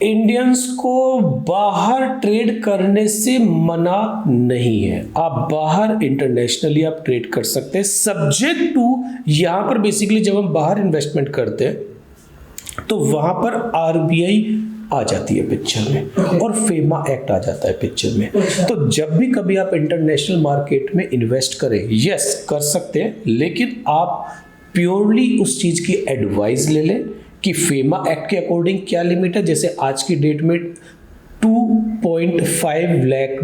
इंडियंस को बाहर ट्रेड करने से मना नहीं है, आप बाहर इंटरनेशनली आप ट्रेड कर सकते हैं, सब्जेक्ट टू यहां पर बेसिकली जब हम बाहर इन्वेस्टमेंट करते हैं तो वहां पर आरबीआई आ जाती है पिक्चर में, और फेमा एक्ट आ जाता है पिक्चर में। तो जब भी कभी आप इंटरनेशनल मार्केट में इन्वेस्ट करें, यस कर सकते हैं, लेकिन आप प्योरली उस चीज की एडवाइस ले लें कि फेमा एक्ट के अकॉर्डिंग क्या लिमिट है। जैसे आज की डेट में $2.5 लाख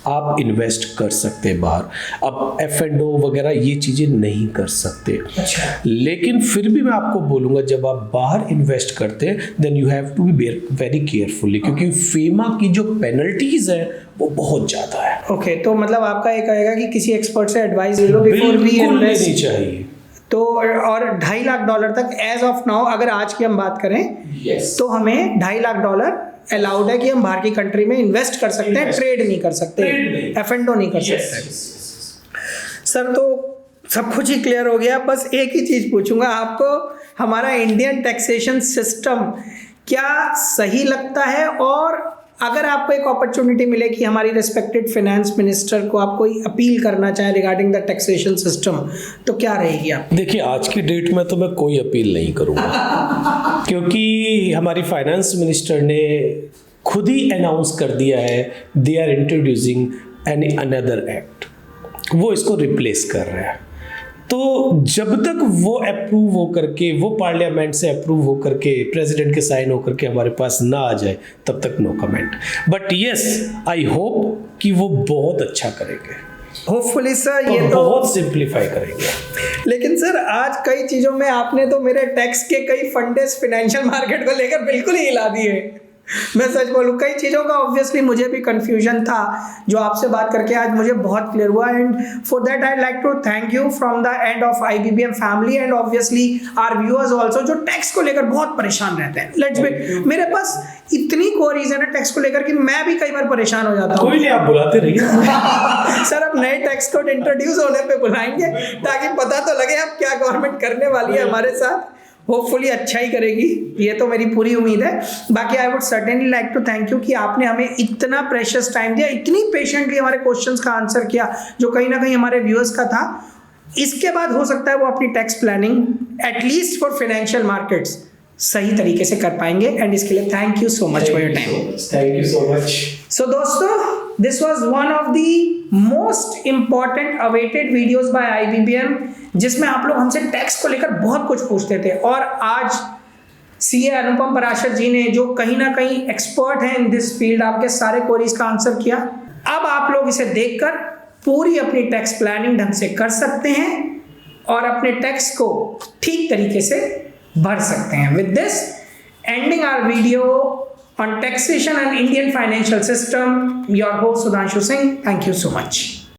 आप इन्वेस्ट कर सकते हैं बाहर, अब F&O वगैरह ये चीजें नहीं कर सकते। अच्छा। लेकिन फिर भी मैं आपको बोलूंगा जब आप बाहर इन्वेस्ट करते हैं then you have to be very carefully, क्योंकि फेमा की जो पेनल्टीज है वो बहुत ज्यादा है। ओके, तो मतलब आपका ये कहेगा कि किसी एक्सपर्ट से एडवाइस ले लो बिफोर वी बिल्कुल इन्वेस्ट लेनी चाहिए। तो और $2.5 लाख तक एज ऑफ नाउ अगर आज की हम बात करें, तो हमें $2.5 लाख अलाउड है कि हम बाहर की कंट्री में इन्वेस्ट कर सकते हैं, ट्रेड नहीं कर सकते, F&O नहीं कर सकते। सर तो सब कुछ ही क्लियर हो गया, बस एक ही चीज़ पूछूंगा आपको, हमारा इंडियन टैक्सेशन सिस्टम क्या सही लगता है? और अगर आपको एक अपॉर्चुनिटी मिले कि हमारी रिस्पेक्टेड फाइनेंस मिनिस्टर को आप कोई अपील करना चाहें रिगार्डिंग द टैक्सेशन सिस्टम, तो क्या रहेगी आप? देखिए, आज की डेट में तो मैं कोई अपील नहीं करूँगा क्योंकि हमारी फाइनेंस मिनिस्टर ने खुद ही अनाउंस कर दिया है they are introducing an another act, वो इसको रिप्लेस कर रहे हैं। तो जब तक वो अप्रूव हो करके, वो पार्लियामेंट से अप्रूव हो करके, प्रेसिडेंट के साइन हो करके हमारे पास ना आ जाए, तब तक no comment. But yes, I hope कि वो बहुत अच्छा करेंगे, होपफुली सर, ये तो बहुत सिंप्लीफाई करेंगे। लेकिन सर आज कई चीज़ों में आपने तो मेरे टैक्स के कई फंडेस फाइनेंशियल मार्केट को लेकर बिल्कुल ही हिला दिए। मैं सच बोलूँ, कई चीज़ों का ऑब्वियसली मुझे भी कंफ्यूजन था, जो आपसे बात करके आज मुझे बहुत क्लियर हुआ। And for that I like to thank you from the end of IBBM family and obviously our viewers also, जो टैक्स को लेकर बहुत परेशान रहते हैं। लेट्स बी, मेरे पास इतनी क्वेरीज है ना टैक्स को लेकर कि मैं भी कई बार परेशान हो जाता हूँ। कोई नहीं, आप बुलाते रहिए। सर अब नए टैक्स कोड इंट्रोड्यूस होने पे बुलाएंगे ताकि पता तो लगे अब क्या गवर्नमेंट करने वाली है हमारे साथ। होपफुली अच्छा ही करेगी, ये तो मेरी पूरी उम्मीद है। बाकी I would certainly like to thank you कि आपने हमें इतना प्रेशियस टाइम दिया, इतनी पेशेंटली हमारे क्वेश्चंस का आंसर किया, जो कहीं ना कहीं हमारे व्यूअर्स का था। इसके बाद हो सकता है वो अपनी tax planning at least for financial markets सही तरीके से कर पाएंगे। एंड इसके लिए thank you so much for your time. Thank you so much. So दोस्तों, this was one of the most important awaited videos by IBBM, जिसमें आप लोग हमसे टैक्स को लेकर बहुत कुछ पूछते थे, और आज CA अनुपम पराशर जी ने, जो कहीं ना कहीं एक्सपर्ट हैं इन दिस फील्ड, आपके सारे क्वेरीज का आंसर किया। अब आप लोग इसे देखकर पूरी अपनी टैक्स प्लानिंग ढंग से कर सकते हैं और अपने टैक्स को ठीक तरीके से भर सकते हैं। With this ending our video on taxation and Indian financial system, your host Sudhanshu Singh. Thank you so much.